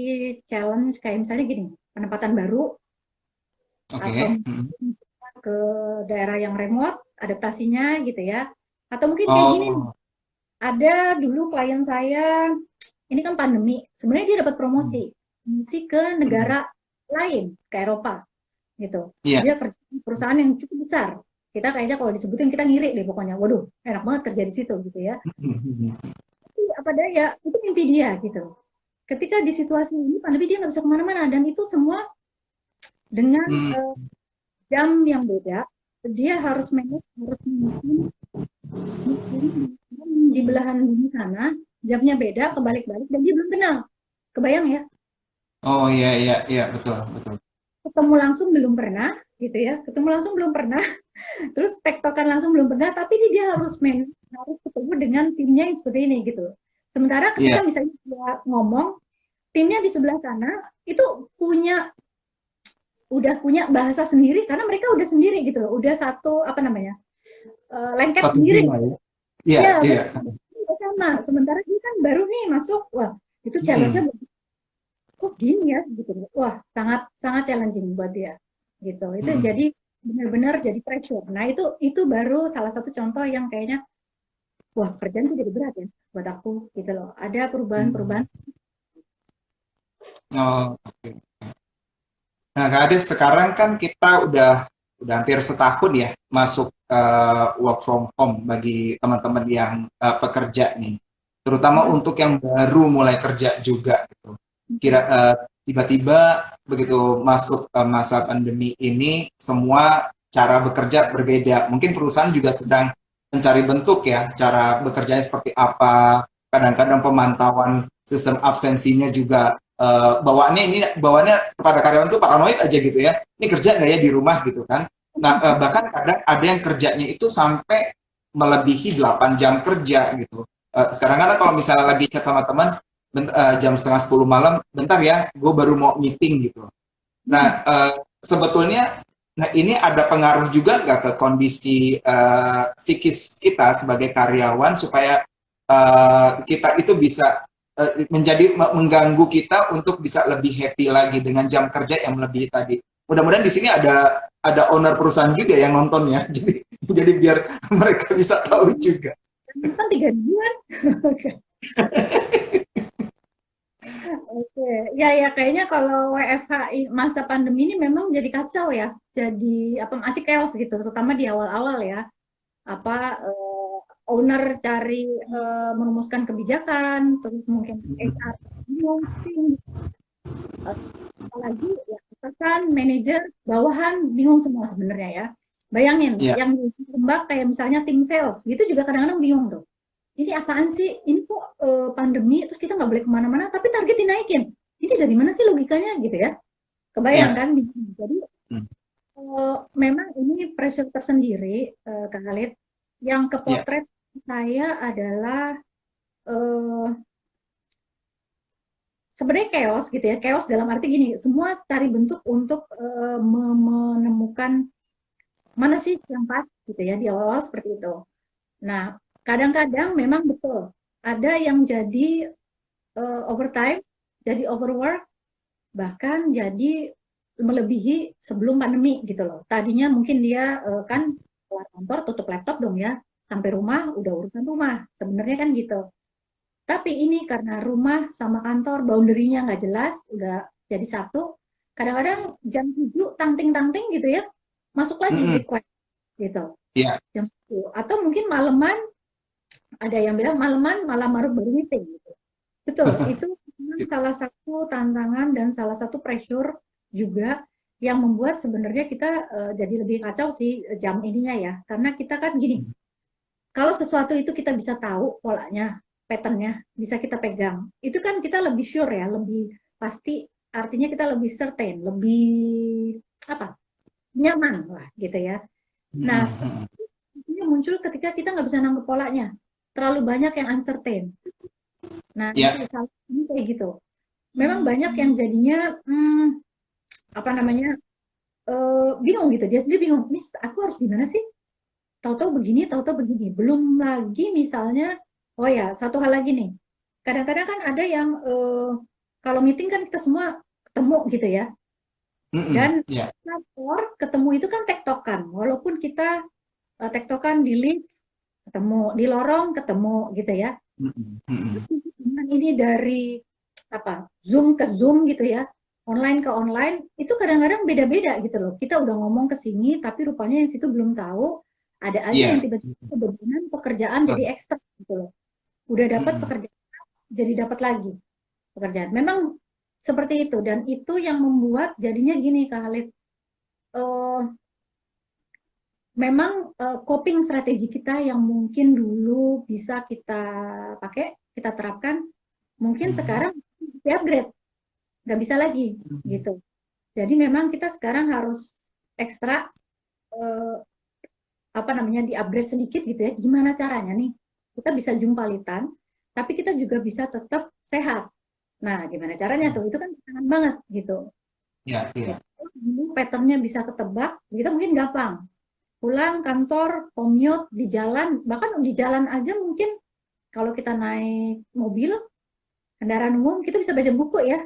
challenge kayak misalnya gini, penempatan baru atau Oke. Hmm. ke daerah yang remote, adaptasinya gitu ya. Atau mungkin kayak gini nih, Oh. ada dulu klien saya, ini kan pandemi, sebenarnya dia dapat Hmm. promosi ke Hmm. negara lain, ke Eropa gitu. Iya. Dia kerja di perusahaan yang cukup besar. Kita kayaknya kalau disebutin kita ngiri deh pokoknya. Waduh, enak banget kerja di situ gitu ya. Hmm. Tapi apa daya, itu mimpi dia gitu. Ketika di situasi ini pandemi dia nggak bisa kemana-mana dan itu semua dengan Hmm. jam yang beda. Dia harus manage, harus mungkin di belahan bumi sana, jamnya beda, kebalik-balik, dan dia belum kenal. Kebayang ya? Oh iya, iya, iya, betul, betul. Ketemu langsung belum pernah, gitu ya. Ketemu langsung belum pernah, terus tektokan langsung belum pernah, tapi dia harus harus ketemu dengan timnya yang seperti ini gitu. Sementara ketika Iya. misalnya dia ngomong, timnya di sebelah sana itu udah punya bahasa sendiri karena mereka udah sendiri gitu loh, udah satu apa namanya lengket Satu sendiri. tim lah ya. Iya, Ya, iya. sama. Sementara dia kan baru nih masuk, wah itu challenge-nya Hmm. kok gini ya gitu. Wah sangat sangat challenging buat dia gitu. Itu Hmm. jadi benar-benar jadi pressure. Nah itu baru salah satu contoh yang kayaknya wah kerjaan tuh jadi berat ya buat aku gitu loh. Ada Hmm. perubahan-perubahan. Oh, oke. Nah, Kak Ades, sekarang kan kita udah hampir setahun ya masuk work from home bagi teman-teman yang pekerja nih, terutama Mm-mm. untuk yang baru mulai kerja juga gitu. Tiba-tiba begitu masuk masa pandemi ini, semua cara bekerja berbeda. Mungkin perusahaan juga sedang mencari bentuk ya, cara bekerjanya seperti apa. Kadang-kadang pemantauan sistem absensinya juga bawaannya kepada karyawan tuh paranoid aja gitu ya. Ini kerja nggak ya di rumah gitu kan. Nah, bahkan kadang ada yang kerjanya itu sampai melebihi 8 jam kerja gitu. Sekarang kan kalau misalnya lagi chat sama teman jam setengah 10 malam, bentar ya, gue baru mau meeting gitu. Nah, sebetulnya nah ini ada pengaruh juga nggak ke kondisi psikis kita sebagai karyawan supaya kita itu bisa menjadi mengganggu kita untuk bisa lebih happy lagi dengan jam kerja yang melebihi tadi. Mudah-mudahan di sini ada owner perusahaan juga yang nonton ya, jadi biar mereka bisa tahu juga. Kan 3 ribuan. Oke, ya ya kayaknya kalau WFH masa pandemi ini memang jadi kacau ya, jadi apa masih chaos gitu, terutama di awal-awal ya. Apa owner cari merumuskan kebijakan, terus mungkin HR bingung, apalagi ya atasan, manajer, bawahan bingung semua sebenarnya ya. Bayangin Ya. yang lembag kayak misalnya tim sales gitu juga kadang-kadang bingung tuh. Ini apaan sih? Ini kok pandemi terus kita nggak boleh kemana-mana, tapi target dinaikin. Ini dari mana sih logikanya gitu ya? Kebayang Iya. kan? Jadi Hmm. memang ini pressure tersendiri, Kak Khalid. Yang Iya. kepotret saya adalah eh, sebenarnya chaos gitu ya. Chaos dalam arti gini, semua cari bentuk untuk menemukan mana sih yang pas gitu ya di awal-awal seperti itu. Nah, kadang-kadang memang betul ada yang jadi overtime, jadi overwork, bahkan jadi melebihi sebelum pandemi gitu loh. Tadinya mungkin dia kan keluar kantor tutup laptop dong ya, sampai rumah udah urusan rumah. Sebenarnya kan gitu. Tapi ini karena rumah sama kantor boundary-nya nggak jelas, udah jadi satu. Kadang-kadang jam 7 tangting-tangting gitu ya, masuk lagi Mm-mm. request gitu. Iya. Jam 7. Atau mungkin maleman, ada yang bilang maleman malah baru meeting gitu. Betul, itu memang salah satu tantangan dan salah satu pressure juga yang membuat sebenarnya kita jadi lebih kacau sih jam ininya ya. Karena kita kan gini, kalau sesuatu itu kita bisa tahu polanya, patternnya, bisa kita pegang. Itu kan kita lebih sure ya, lebih pasti, artinya kita lebih certain, lebih apa, nyaman lah gitu ya. Nah, Mm-mm. ini muncul ketika kita nggak bisa nangkep polanya. Terlalu banyak yang uncertain. Nah, itu Iya. ini kayak gitu. Memang banyak yang jadinya apa namanya bingung gitu. Dia sendiri bingung. Miss, aku harus gimana sih? Tahu-tahu begini. Belum lagi misalnya, oh ya, satu hal lagi nih. Kadang-kadang kan ada yang kalau meeting kan kita semua ketemu gitu ya. Dan Mm-mm. Iya. kantor ketemu itu kan tektokan. Walaupun kita tektokan di lift ketemu, di lorong ketemu gitu ya. Mm-mm. Mm-mm. Dengan ini dari apa Zoom ke Zoom gitu ya, online ke online, itu kadang-kadang beda-beda gitu loh. Kita udah ngomong ke sini, tapi rupanya yang situ belum tahu. Ada aja yang Iya. tiba-tiba kebetulan pekerjaan jadi Betul. ekstra gitu loh. Udah dapat Mm-mm. pekerjaan, jadi dapat lagi pekerjaan. Memang seperti itu, dan itu yang membuat jadinya gini Kak Halid, eh, memang coping strategi kita yang mungkin dulu bisa kita pakai, kita terapkan, mungkin Mm-mm. sekarang di upgrade, nggak bisa lagi Mm-mm. gitu. Jadi memang kita sekarang harus ekstra eh, apa namanya di upgrade sedikit gitu ya. Gimana caranya nih? Kita bisa jumpalitan, tapi kita juga bisa tetap sehat. Nah, gimana caranya tuh? Itu kan tangan banget gitu. Iya. Iya. Gitu. Patternnya bisa ketebak, kita mungkin gampang. Pulang kantor, commute di jalan, bahkan di jalan aja mungkin kalau kita naik mobil, kendaraan umum, kita bisa baca buku ya.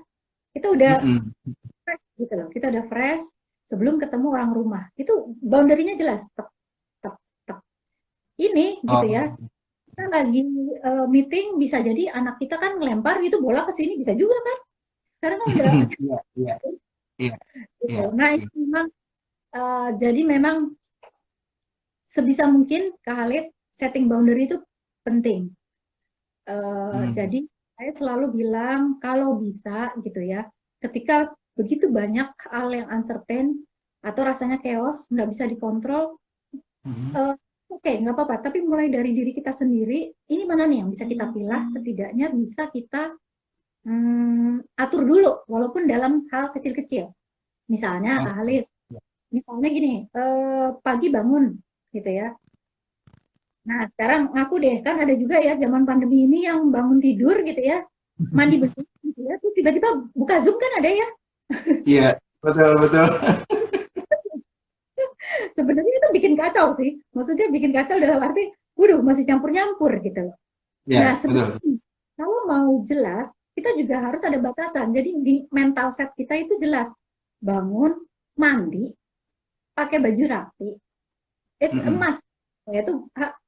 Kita udah Mm-mm. fresh gitu loh. Kita udah fresh sebelum ketemu orang rumah. Itu boundary-nya jelas. Tek, tek, tek. Ini gitu ya. Oh. Kita lagi meeting, bisa jadi anak kita kan ngelempar gitu bola ke sini, bisa juga kan. Sekarang kan udah Iya. Iya. Iya. gitu. Iya. Nah, Iya. itu memang jadi memang sebisa mungkin Kak Halid setting boundary itu penting. Mm. Jadi saya selalu bilang kalau bisa gitu ya, ketika begitu banyak hal yang uncertain atau rasanya chaos, nggak bisa dikontrol, Mm. uh, oke, nggak apa-apa. Tapi mulai dari diri kita sendiri, ini mana nih yang bisa kita pilih, setidaknya bisa kita atur dulu, walaupun dalam hal kecil-kecil. Misalnya, Oh. Kak Halid, misalnya gini, pagi bangun gitu ya. Nah, sekarang ngaku deh, kan ada juga ya zaman pandemi ini yang bangun tidur gitu ya, mandi bersih gitu ya, terus tiba-tiba buka Zoom kan ada ya. Iya. Betul. Betul. Sebenarnya itu bikin kacau sih. Maksudnya bikin kacau dalam arti, waduh masih campur-nyampur gitu loh. Nah, Iya. Betul. sebenarnya kalau mau jelas, kita juga harus ada batasan. Jadi di mental set kita itu jelas. Bangun, mandi, pakai baju rapi, it's a Mm-mm. must. Ya itu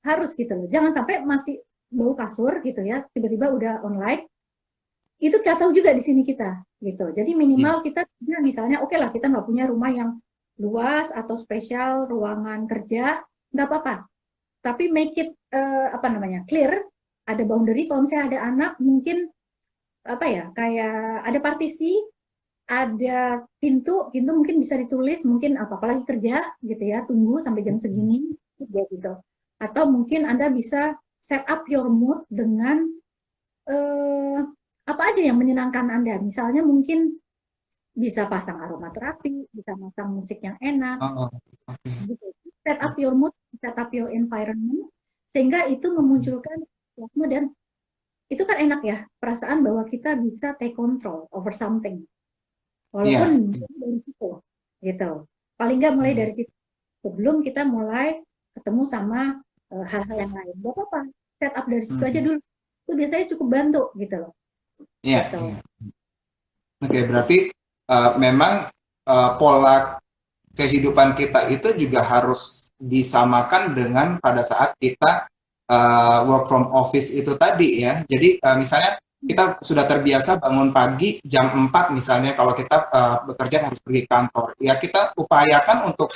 harus gitu loh. Jangan sampai masih bau kasur gitu ya, tiba-tiba udah online, itu kacau juga di sini kita gitu. Jadi Iya. minimal kita misalnya oke lah kita nggak punya rumah yang luas atau spesial ruangan kerja, nggak apa-apa. Tapi make it apa namanya clear, ada boundary. Kalau misalnya ada anak mungkin apa ya kayak ada partisi, ada pintu mungkin bisa ditulis mungkin apa apalagi kerja gitu ya, tunggu sampai jam segini gitu. Atau mungkin Anda bisa set up your mood dengan eh, apa aja yang menyenangkan Anda. Misalnya mungkin bisa pasang aromaterapi, bisa pasang musik yang enak, Oh, oke. gitu. Set up your mood, set up your environment, sehingga itu memunculkan entusiasme dan itu kan enak ya, perasaan bahwa kita bisa take control over something. Iya. Walaupun dari situ, gitu. Paling nggak mulai Hmm. dari situ. Sebelum kita mulai ketemu sama hal-hal yang lain. Gak apa-apa, set up dari situ aja Hmm. dulu. Itu biasanya cukup bantu, gitu loh. Iya, Gitu. iya. Oke, berarti memang pola kehidupan kita itu juga harus disamakan dengan pada saat kita work from office itu tadi ya. Jadi misalnya kita sudah terbiasa bangun pagi jam 4 misalnya kalau kita bekerja harus pergi kantor. Ya kita upayakan untuk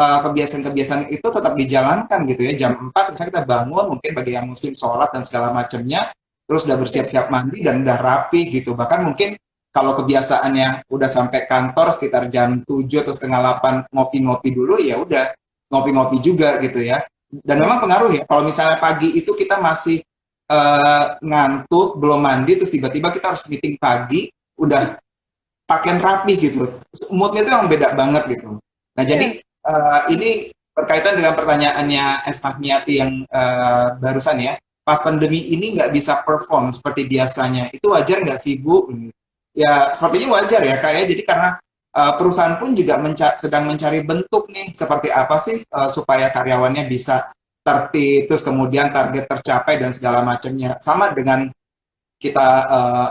kebiasaan-kebiasaan itu tetap dijalankan gitu ya. Jam 4 misalnya kita bangun mungkin bagi yang muslim sholat dan segala macamnya, terus udah bersiap-siap mandi dan udah rapi gitu. Bahkan mungkin kalau kebiasaannya udah sampai kantor sekitar jam 7 atau setengah 8 ngopi-ngopi dulu, ya udah ngopi-ngopi juga gitu ya. Dan memang Ya. pengaruh ya, kalau misalnya pagi itu kita masih ngantuk, belum mandi, terus tiba-tiba kita harus meeting pagi, udah pakaian rapi gitu. Moodnya itu yang beda banget gitu. Nah jadi Iya. ini berkaitan dengan pertanyaannya Esmahniati yang barusan ya, pas pandemi ini nggak bisa perform seperti biasanya, itu wajar nggak sih Bu? Ya sepertinya wajar ya kayak jadi karena perusahaan pun juga sedang mencari bentuk nih seperti apa sih supaya karyawannya bisa tertib terus kemudian target tercapai dan segala macamnya sama dengan kita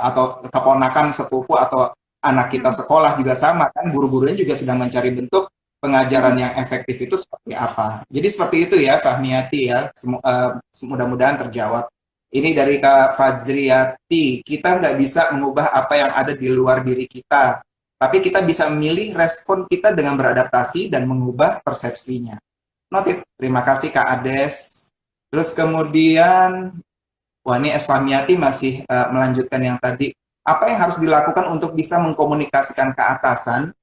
atau keponakan sepupu atau anak kita Hmm. sekolah juga sama kan guru-gurunya juga sedang mencari bentuk pengajaran Hmm. yang efektif itu seperti apa. Jadi seperti itu ya Fahmiati ya. Mudah-mudahan terjawab. Ini dari Kak Fajriati. Kita nggak bisa mengubah apa yang ada di luar diri kita. Tapi kita bisa memilih respon kita dengan beradaptasi dan mengubah persepsinya. Noted. Terima kasih Kak Ades. Terus kemudian wah, ini Esfamiati masih melanjutkan yang tadi. Apa yang harus dilakukan untuk bisa mengkomunikasikan ke atasan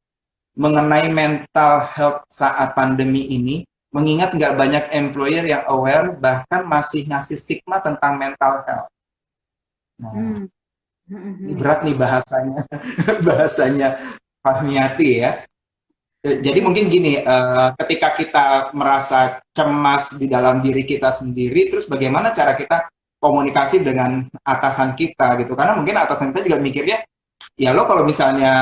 mengenai mental health saat pandemi ini? Mengingat nggak banyak employer yang aware, bahkan masih ngasih stigma tentang mental health. Nah, Hmm. Hmm. ini Hmm. berat nih bahasanya, bahasanya Fahmiati ya. Jadi Iya. mungkin gini, ketika kita merasa cemas di dalam diri kita sendiri, terus bagaimana cara kita komunikasi dengan atasan kita gitu? Karena mungkin atasan kita juga mikirnya, ya lo kalau misalnya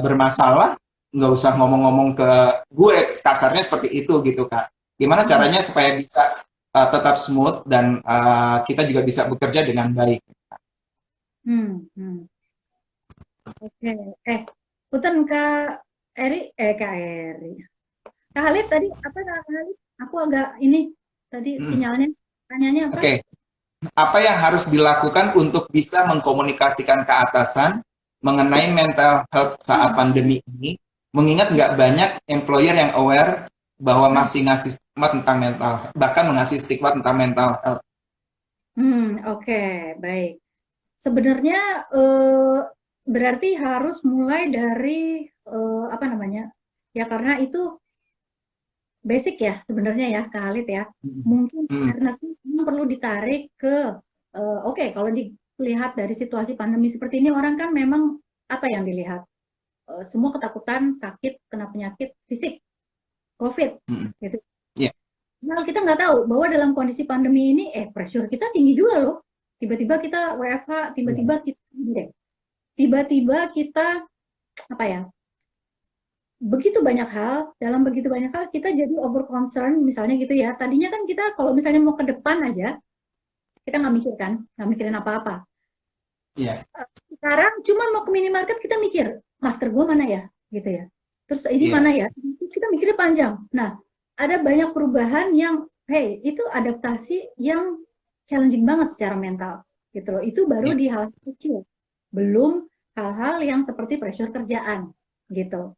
bermasalah, nggak usah ngomong-ngomong ke gue, kasarnya seperti itu gitu Kak. Gimana Hmm. caranya supaya bisa tetap smooth dan kita juga bisa bekerja dengan baik? Hmm. Hmm. Oke. Punten Kak Eri. Kak Halid tadi apa Kak Halid? Aku agak ini tadi Hmm. sinyalnya, tanyanya apa? Oke, apa yang harus dilakukan untuk bisa mengkomunikasikan ke atasan mengenai mental health saat Hmm. pandemi ini, mengingat nggak banyak employer yang aware bahwa masih ngasih stigma tentang mental, bahkan mengasih stigma tentang mental health. Oke, baik. Sebenarnya eh, berarti harus mulai dari apa namanya? Ya karena itu basic ya sebenarnya ya Kak Halid ya. Mungkin Hmm, awareness perlu ditarik ke oke, kalau dilihat dari situasi pandemi seperti ini orang kan memang apa yang dilihat? Semua ketakutan sakit kena penyakit fisik COVID hmm, gitu. ya, Nah, kita nggak tahu bahwa dalam kondisi pandemi ini pressure kita tinggi juga loh. Tiba-tiba kita WFH, ya, tiba-tiba kita apa ya? Begitu banyak hal, dalam begitu banyak hal kita jadi over concern misalnya gitu ya. Tadinya kan kita kalau misalnya mau ke depan aja, kita nggak mikir kan, nggak mikirin apa-apa. ya, Sekarang cuma mau ke minimarket kita mikir masker gue mana ya, gitu ya. Terus ini mana ya, ya? Kita mikirnya panjang. Nah, ada banyak perubahan yang, hey, itu adaptasi yang challenging banget secara mental, gitu loh. Itu baru ya, di hal kecil, belum hal-hal yang seperti pressure kerjaan, gitu.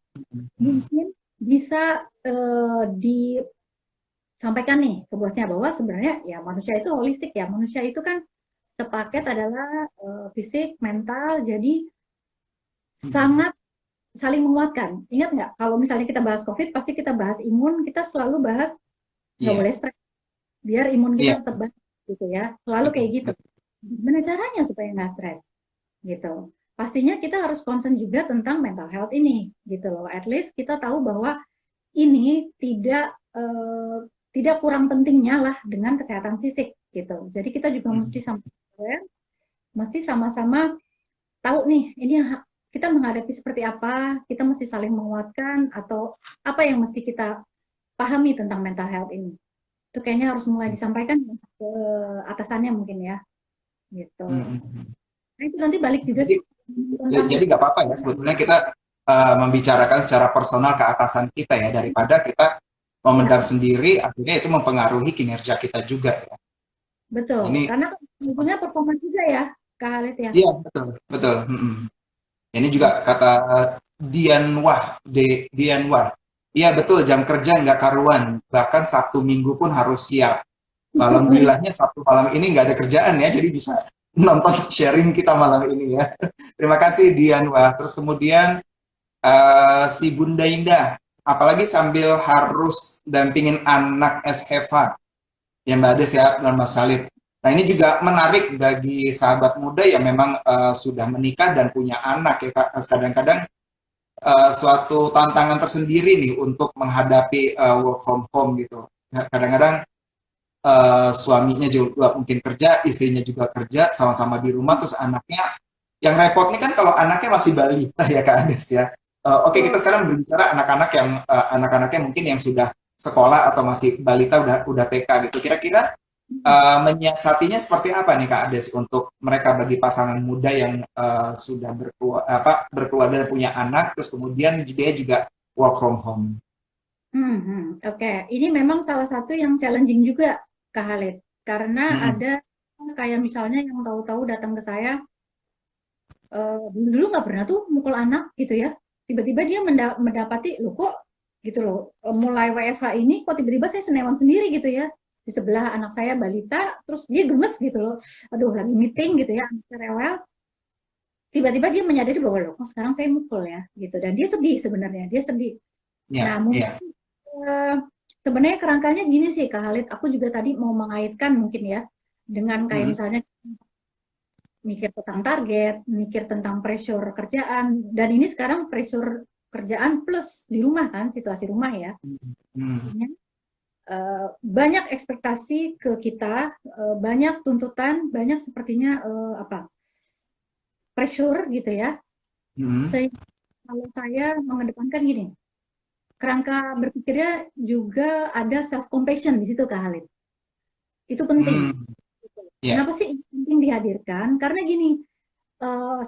Mungkin bisa disampaikan nih ke bosnya bahwa sebenarnya ya manusia itu holistik ya, manusia itu kan sepaket adalah fisik, mental, jadi sangat saling menguatkan. Ingat nggak, kalau misalnya kita bahas COVID, pasti kita bahas imun, kita selalu bahas nggak ya, boleh stres, biar imun kita ya, tetap baik, gitu ya. Selalu kayak betul, gitu. betul. Gimana caranya supaya nggak stres, gitu. pastinya kita harus concern juga tentang mental health ini, gitu loh. At least kita tahu bahwa ini tidak kurang pentingnya lah dengan kesehatan fisik, gitu. Jadi kita juga mesti sama-sama tahu nih, ini kita menghadapi seperti apa, kita mesti saling menguatkan, atau apa yang mesti kita pahami tentang mental health ini. Itu kayaknya harus mulai disampaikan ke atasannya mungkin ya, gitu. Nah, itu nanti balik juga Jadi, sih tentang jadi nggak apa-apa ya sebetulnya kita membicarakan secara personal ke atasan kita ya, daripada kita memendam sendiri, akhirnya itu mempengaruhi kinerja kita juga ya. betul, Ini, karena sebetulnya performa juga ya, Kak Halid ya. iya betul, betul. Ini juga kata Dian Wah, Dian Wah. Iya betul, jam kerja nggak karuan, bahkan Sabtu Minggu pun harus siap. Alhamdulillahnya Sabtu malam ini nggak ada kerjaan ya, jadi bisa nonton sharing kita malam ini ya. Terima kasih Dian Wah. Terus kemudian si Bunda Indah, apalagi sambil harus dampingin anak SFH, ya Mbak Ades ya, dan Mas Salid. Nah ini juga menarik bagi sahabat muda yang memang sudah menikah dan punya anak ya Kak. Kadang-kadang suatu tantangan tersendiri nih untuk menghadapi work from home gitu. Kadang-kadang suaminya juga mungkin kerja, istrinya juga kerja, sama-sama di rumah, terus anaknya, yang repot nih kan kalau anaknya masih balita ya Kak Ades ya. Oke, kita sekarang berbicara anak-anak yang anak-anaknya mungkin yang sudah sekolah atau masih balita, udah TK gitu. Kira-kira menyiasatinya seperti apa nih Kak Ades untuk mereka, bagi pasangan muda yang sudah berkeluarga dan punya anak, terus kemudian dia juga work from home. Oke, ini memang salah satu yang challenging juga, Kak Halid. Karena ada kayak misalnya yang tahu-tahu datang ke saya, dulu nggak pernah tuh mukul anak gitu ya. Tiba-tiba dia mendapati, loh kok gitu loh, mulai WFH ini kok tiba-tiba saya senewan sendiri gitu ya. Di sebelah anak saya balita, terus dia gemes gitu loh. Aduh, lagi meeting gitu ya, anak rewel. Tiba-tiba dia menyadari bahwa loh, kok sekarang saya mukul ya gitu. Dan dia sedih sebenarnya, dia sedih. Nah, mungkin sebenarnya kerangkanya gini sih Kak Halid, aku juga tadi mau mengaitkan mungkin ya, dengan kayak misalnya mikir tentang target, mikir tentang pressure kerjaan, dan ini sekarang pressure kerjaan plus di rumah kan, situasi rumah ya. Banyak ekspektasi ke kita, banyak tuntutan, banyak sepertinya pressure gitu ya. Sehingga kalau saya mengedepankan gini, kerangka berpikirnya juga ada self compassion di situ Kak Halid. Itu penting. Kenapa sih penting dihadirkan? Karena gini,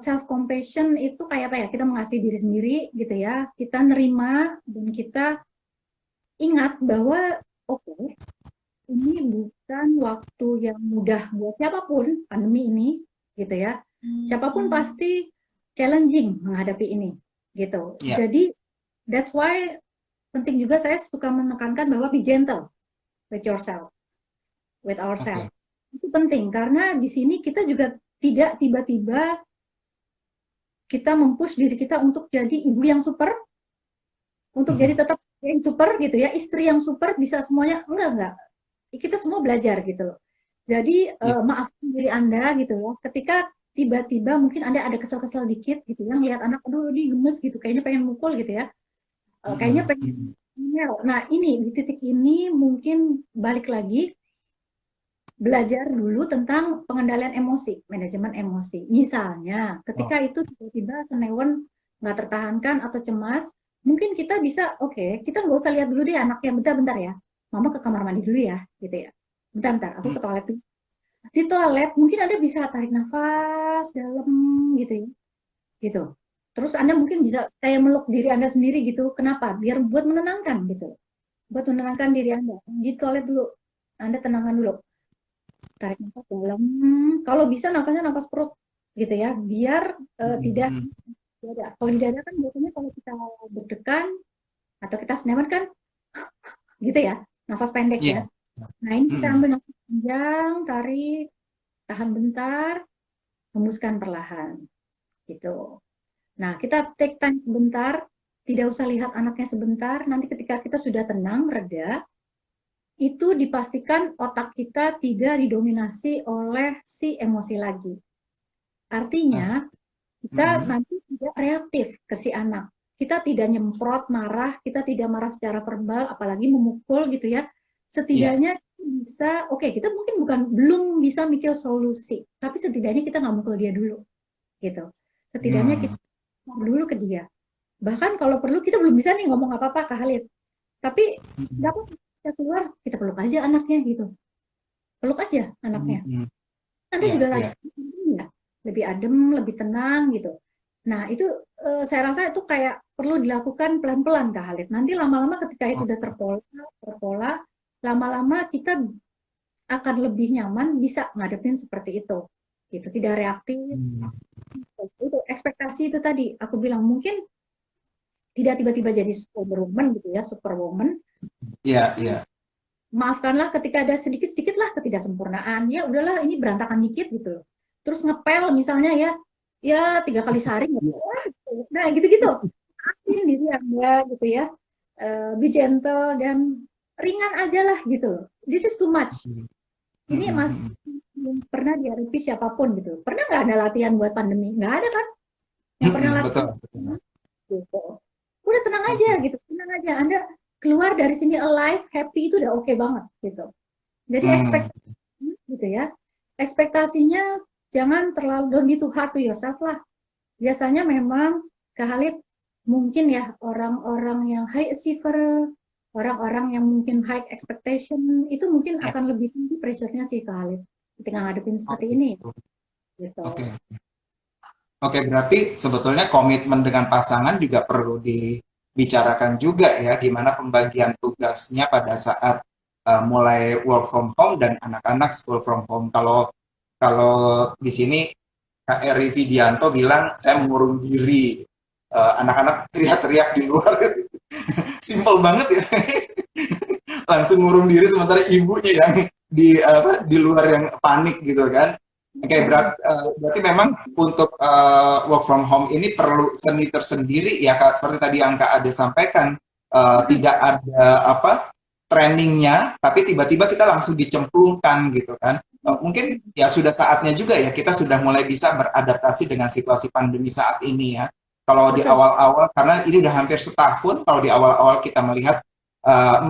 self compassion itu kayak apa ya? Kita mengasihi diri sendiri gitu ya. Kita nerima dan kita ingat bahwa oke, ini bukan waktu yang mudah buat siapapun, pandemi ini gitu ya. Siapapun pasti challenging menghadapi ini gitu. Jadi that's why penting juga saya suka menekankan bahwa be gentle with yourself, with ourselves. Itu penting karena di sini kita juga tidak tiba-tiba kita mempush diri kita untuk jadi ibu yang super, untuk jadi tetap yang super gitu ya, istri yang super bisa semuanya, enggak. Kita semua belajar gitu loh. Jadi maafkan diri Anda gitu loh. Ketika tiba-tiba mungkin Anda ada kesel-kesel dikit gitu ya, ngelihat anak, aduh dia gemes gitu, kayaknya pengen mukul gitu ya. Kayaknya pengen. Nah ini di titik ini mungkin balik lagi belajar dulu tentang pengendalian emosi, manajemen emosi. Misalnya ketika itu tiba-tiba senewan nggak tertahankan atau cemas, mungkin kita bisa kita nggak usah lihat dulu deh anaknya, bentar ya, mama ke kamar mandi dulu ya, gitu ya. Bentar, aku ke toilet dulu. Di toilet mungkin Anda bisa tarik nafas dalam gitu ya, gitu. Terus Anda mungkin bisa kayak meluk diri Anda sendiri gitu. Kenapa? Biar buat menenangkan gitu. Buat menenangkan diri Anda. Di toilet dulu. Anda tenangkan dulu. Tarik nafas dalam. Kalau bisa nafasnya nafas perut gitu ya. Biar tidak dada. Kalau di dada kan biasanya kalau kita deg-degan atau kita senewan kan gitu ya. Nafas pendek ya. Nah ini kita ambil nafas panjang, tarik, tahan bentar, hembuskan perlahan. Gitu. Nah, kita take time sebentar, tidak usah lihat anaknya sebentar, nanti ketika kita sudah tenang, reda, itu dipastikan otak kita tidak didominasi oleh si emosi lagi. Artinya, kita nanti tidak reaktif ke si anak. Kita tidak nyemprot, marah, kita tidak marah secara verbal, apalagi memukul gitu ya. Iya. Setidaknya bisa, oke, kita mungkin belum bisa mikir solusi, tapi setidaknya kita nggak mukul dia dulu, gitu. Setidaknya kita Hmm. ngomong dulu ke dia. Bahkan kalau perlu kita belum bisa nih ngomong apa-apa ke Halid, tapi nggak apa kita keluar, kita peluk aja anaknya gitu, peluk aja anaknya. Nanti Iya, juga iya. lagi ya, lebih adem, lebih tenang gitu. Nah, itu saya rasa itu kayak perlu dilakukan pelan-pelan Kak Halid. Nanti lama-lama ketika itu udah terpola, lama-lama kita akan lebih nyaman bisa ngadepin seperti itu. Gitu, tidak reaktif. Hmm. Itu ekspektasi itu tadi aku bilang mungkin tidak tiba-tiba jadi superwoman gitu ya, superwoman. Iya, iya. Maafkanlah ketika ada sedikit-sedikit lah ketidaksempurnaan. Ya udahlah ini berantakan dikit gitu. Terus ngepel misalnya ya, ya 3 kali sehari nggak apa-apa, gitu. Nah gitu-gitu. Maafin diri Anda gitu ya. Be gentle dan ringan aja lah gitu. This is too much. Ini masih belum pernah dihadapi siapapun gitu. Pernah nggak ada latihan buat pandemi? Nggak ada kan? Yang pernah latihan Betul, betul. gitu. Udah tenang aja gitu, tenang aja. Anda keluar dari sini alive, happy itu udah oke banget gitu. Jadi Hmm. ekspektasi gitu ya. Ekspektasinya jangan terlalu don't be too hard to yourself lah. Biasanya memang Kak Halid mungkin ya orang-orang yang high achiever, orang-orang yang mungkin high expectation itu mungkin Ya. akan lebih tinggi pressure-nya sih Kak Halid ketika ngadepin Oh, seperti ini gitu. gitu. Oke. Oke, berarti sebetulnya komitmen dengan pasangan juga perlu dibicarakan juga ya, gimana pembagian tugasnya pada saat mulai work from home dan anak-anak school from home. Kalau kalau di sini Kak Eri Vidianto bilang saya mengurung diri, anak-anak teriak-teriak di luar, simple banget ya, langsung ngurung diri sementara ibunya yang di luar yang panik gitu kan. Oke, berarti memang untuk work from home ini perlu seni tersendiri ya Kak, seperti tadi yang Kak Ade sampaikan. Tidak ada apa trainingnya, tapi tiba-tiba kita langsung dicemplungkan gitu kan. Mungkin ya sudah saatnya juga ya kita sudah mulai bisa beradaptasi dengan situasi pandemi saat ini ya. Kalau di Betul. awal-awal, karena ini udah hampir setahun, kalau di awal-awal kita melihat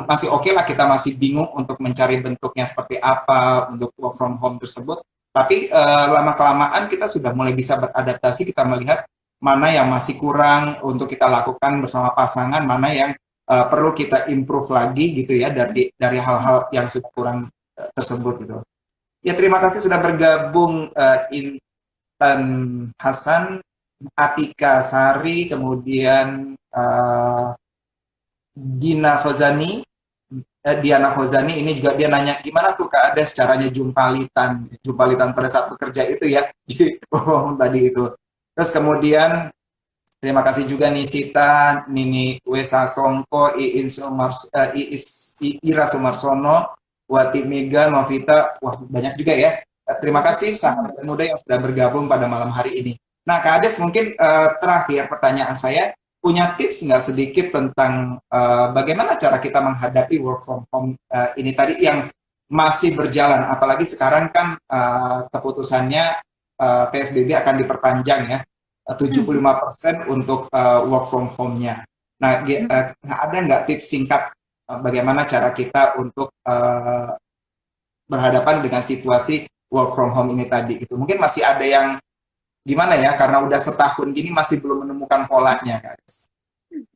masih oke lah, kita masih bingung untuk mencari bentuknya seperti apa untuk work from home tersebut. Tapi lama kelamaan kita sudah mulai bisa beradaptasi, kita melihat mana yang masih kurang untuk kita lakukan bersama pasangan, mana yang perlu kita improve lagi gitu ya dari hal-hal yang sudah kurang tersebut gitu. Ya terima kasih sudah bergabung Intan Hasan, Atika Sari, kemudian Diana Khozani ini juga dia nanya gimana tuh Kak ada caranya jumpalitan pada saat bekerja itu ya di tadi itu. Terus kemudian terima kasih juga nih Sita, Nini Wesa Songko, Ira Sumarsono, Wati Mega, Novita, wah banyak juga ya. Terima kasih sahabat muda yang sudah bergabung pada malam hari ini. Nah Kak Ades mungkin terakhir pertanyaan saya, punya tips nggak sedikit tentang bagaimana cara kita menghadapi work from home ini tadi yang masih berjalan, apalagi sekarang kan keputusannya PSBB akan diperpanjang ya, 75% untuk work from home-nya. Nah, ada nggak tips singkat bagaimana cara kita untuk berhadapan dengan situasi work from home ini tadi gitu? Mungkin masih ada yang gimana ya, karena udah setahun gini masih belum menemukan polanya, guys.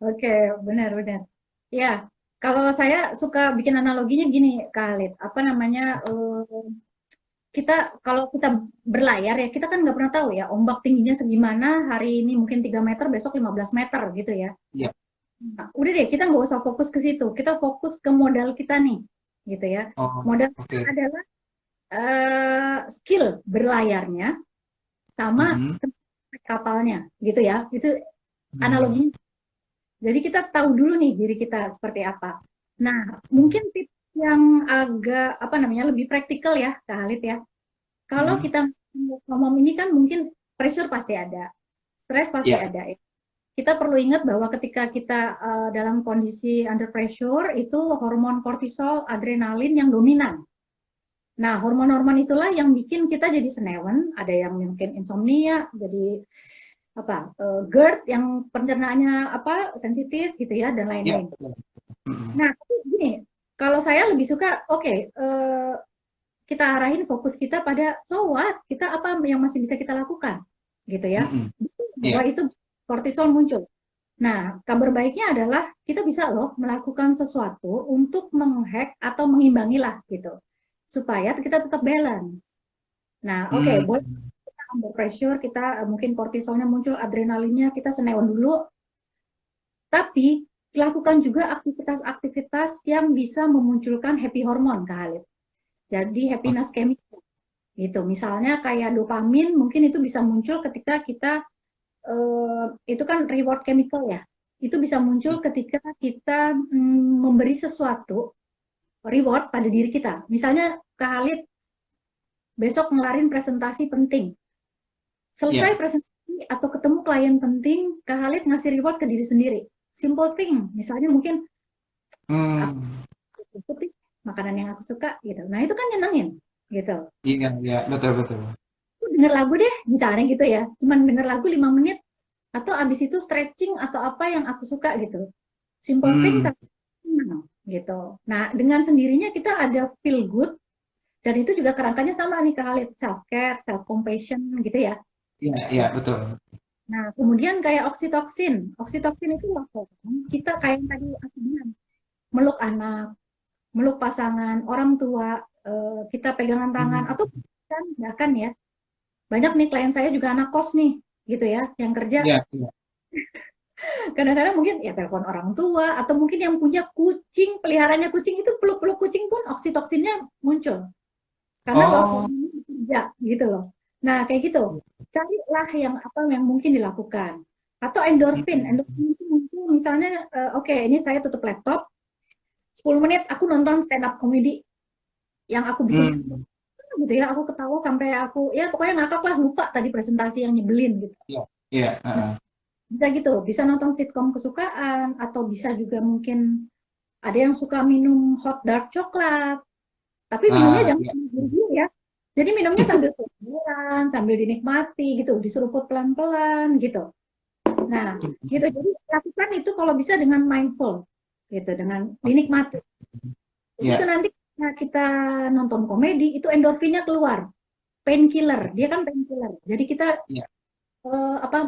Oke, benar-benar. Ya, kalau saya suka bikin analoginya gini, Khalid. Apa namanya? Kita kalau kita berlayar ya, kita kan nggak pernah tahu ya ombak tingginya segimana. Hari ini mungkin 3 meter, besok 15 meter gitu ya. Iya. Nah, udah deh, kita nggak usah fokus ke situ. Kita fokus ke modal kita nih, gitu ya. Oh, Modal kita oke. adalah skill berlayarnya sama Mhm. kapalnya, gitu ya. Itu Hmm. analoginya. Jadi kita tahu dulu nih diri kita seperti apa. Nah, mungkin tips yang agak apa namanya lebih praktikal ya, Kak Halid ya. Kalau Mhm. kita ngomong ini kan mungkin pressure pasti ada, stres pasti Iya. ada. Kita perlu ingat bahwa ketika kita dalam kondisi under pressure itu hormon kortisol, adrenalin yang dominan. Nah, hormon-hormon itulah yang bikin kita jadi senewen, ada yang mungkin insomnia, jadi GERD yang pencernaannya sensitif gitu ya dan Ya, lain-lain. betul. Mm-mm. Nah, tapi gini, kalau saya lebih suka, kita arahin fokus kita pada so what, kita apa yang masih bisa kita lakukan, gitu ya. Mm-mm. Bahwa Iya. itu kortisol muncul. Nah, kabar baiknya adalah kita bisa loh melakukan sesuatu untuk menghack atau mengimbangi lah gitu, supaya kita tetap balance. Nah, boleh Mm. kita under pressure, kita mungkin kortisolnya muncul, adrenalinnya kita senewan dulu, tapi lakukan juga aktivitas-aktivitas yang bisa memunculkan happy hormone, Kak Halid. Jadi happiness chemical gitu. Misalnya kayak dopamin mungkin itu bisa muncul ketika kita itu kan reward chemical ya. Itu bisa muncul ketika kita memberi sesuatu reward pada diri kita. Misalnya Kak Halid besok ngelarin presentasi penting. Selesai Iya. presentasi atau ketemu klien penting, Kak Halid ngasih reward ke diri sendiri. Simple thing, misalnya mungkin Hmm. putih makanan yang aku suka gitu. Nah itu kan nyenengin gitu. Iya, iya, betul, betul. Aku denger lagu deh, misalnya gitu ya. Cuman denger lagu 5 menit atau abis itu stretching atau apa yang aku suka gitu. Simple thing Hmm. tapi senang gitu. Nah dengan sendirinya kita ada feel good dan itu juga kerangkanya sama nih Kak Khalid, self care, self compassion gitu ya. Iya, iya, betul. Nah kemudian kayak oksitoksin, oksitoksin itu apa? Kita kayak yang tadi aku bilang, meluk anak, meluk pasangan, orang tua, kita pegangan tangan, Hmm. atau bahkan ya, banyak nih klien saya juga anak kos nih, gitu ya, yang kerja, Iya, iya. kadang-kadang mungkin ya telepon orang tua, atau mungkin yang punya kucing, peliharaannya kucing, itu peluk-peluk kucing pun oksitoksinnya muncul, karena Oh. hormonnya bekerja, gitu loh. Nah, kayak gitu, carilah yang mungkin dilakukan. Atau endorfin, Hmm. endorfin itu muncul misalnya, ini saya tutup laptop, 10 menit aku nonton stand up comedy yang aku bikin Hmm. gitu ya, aku ketawa sampai aku ya pokoknya ngakak lah, lupa tadi presentasi yang nyebelin gitu. Iya, iya. Nah, bisa gitu, bisa nonton sitkom kesukaan atau bisa juga mungkin ada yang suka minum hot dark coklat, tapi minumnya jangan Iya. buru-buru ya. Jadi minumnya sambil jalan, sambil dinikmati gitu, diseruput pelan-pelan gitu. Nah, gitu. Jadi lakukan itu kalau bisa dengan mindful gitu, dengan dinikmati. Jadi itu Iya. nanti kita nonton komedi itu endorfinnya keluar, painkiller, dia kan painkiller. Jadi kita Iya.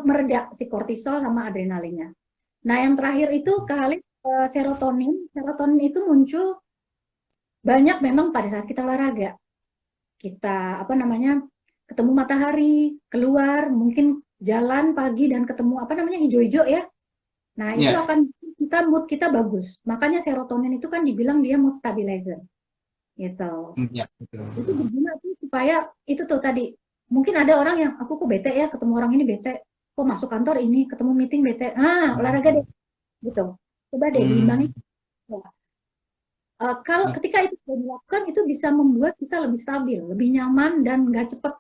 mereda si kortisol sama adrenalinnya. Nah yang terakhir itu kali serotonin, serotonin itu muncul banyak memang pada saat kita olahraga. Kita ketemu matahari, keluar, mungkin jalan pagi dan ketemu hijau-hijau ya. Nah itu Iya. akan mood kita bagus. Makanya serotonin itu kan dibilang dia mood stabilizer. Gitu. Iya, betul. Itu berguna tuh supaya itu tuh tadi. Mungkin ada orang yang aku kok bete ya ketemu orang ini bete. Kok masuk kantor ini ketemu meeting bete. Olahraga deh. Gitu. Coba deh diimbangi. Kalau ketika itu sudah dilakukan itu bisa membuat kita lebih stabil, lebih nyaman dan nggak cepet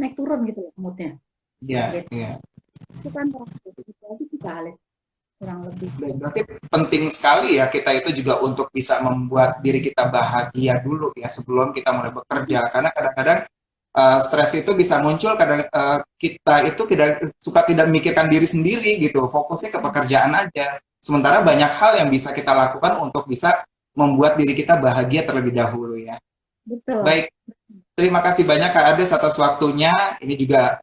naik turun gitu loh moodnya. Iya, Gitu. iya. Itu kan itu kita kurang lebih. Berarti penting sekali ya kita itu juga untuk bisa membuat diri kita bahagia dulu ya sebelum kita mulai bekerja. Karena kadang-kadang stres itu bisa muncul kadang kita itu tidak memikirkan diri sendiri gitu, fokusnya ke pekerjaan aja. Sementara banyak hal yang bisa kita lakukan untuk bisa membuat diri kita bahagia terlebih dahulu ya. Betul. Baik, terima kasih banyak Kak Ades atas waktunya. Ini juga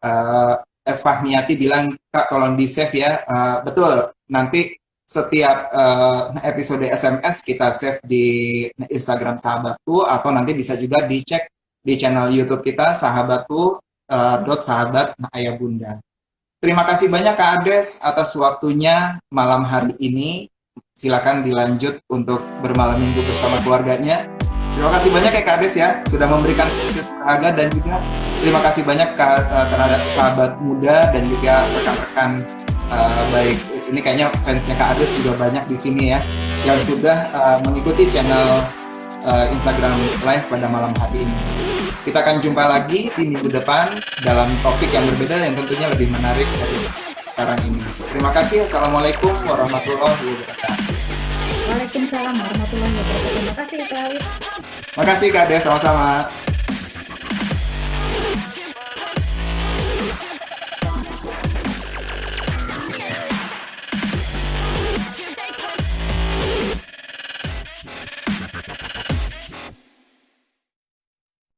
Es Fahmiati bilang Kak tolong di save ya. Betul, nanti setiap episode SMS kita save di Instagram Sahabatku atau nanti bisa juga dicek di channel YouTube kita Sahabatku .sahabat ayah bunda. Terima kasih banyak Kak Ades atas waktunya malam hari ini. Silakan dilanjut untuk bermalam minggu bersama keluarganya. Terima kasih banyak ya Kak Ades ya sudah memberikan akses berharga dan juga terima kasih banyak terhadap sahabat muda dan juga rekan-rekan baik ini kayaknya fansnya Kak Ades sudah banyak di sini ya yang sudah mengikuti channel Instagram Live pada malam hari ini. Kita akan jumpa lagi di minggu depan dalam topik yang berbeda yang tentunya lebih menarik dari sekarang ini. Terima kasih. Assalamualaikum warahmatullahi wabarakatuh. Waalaikumsalam warahmatullahi wabarakatuh. Terima kasih Kak. Makasih Kak Ades, sama-sama.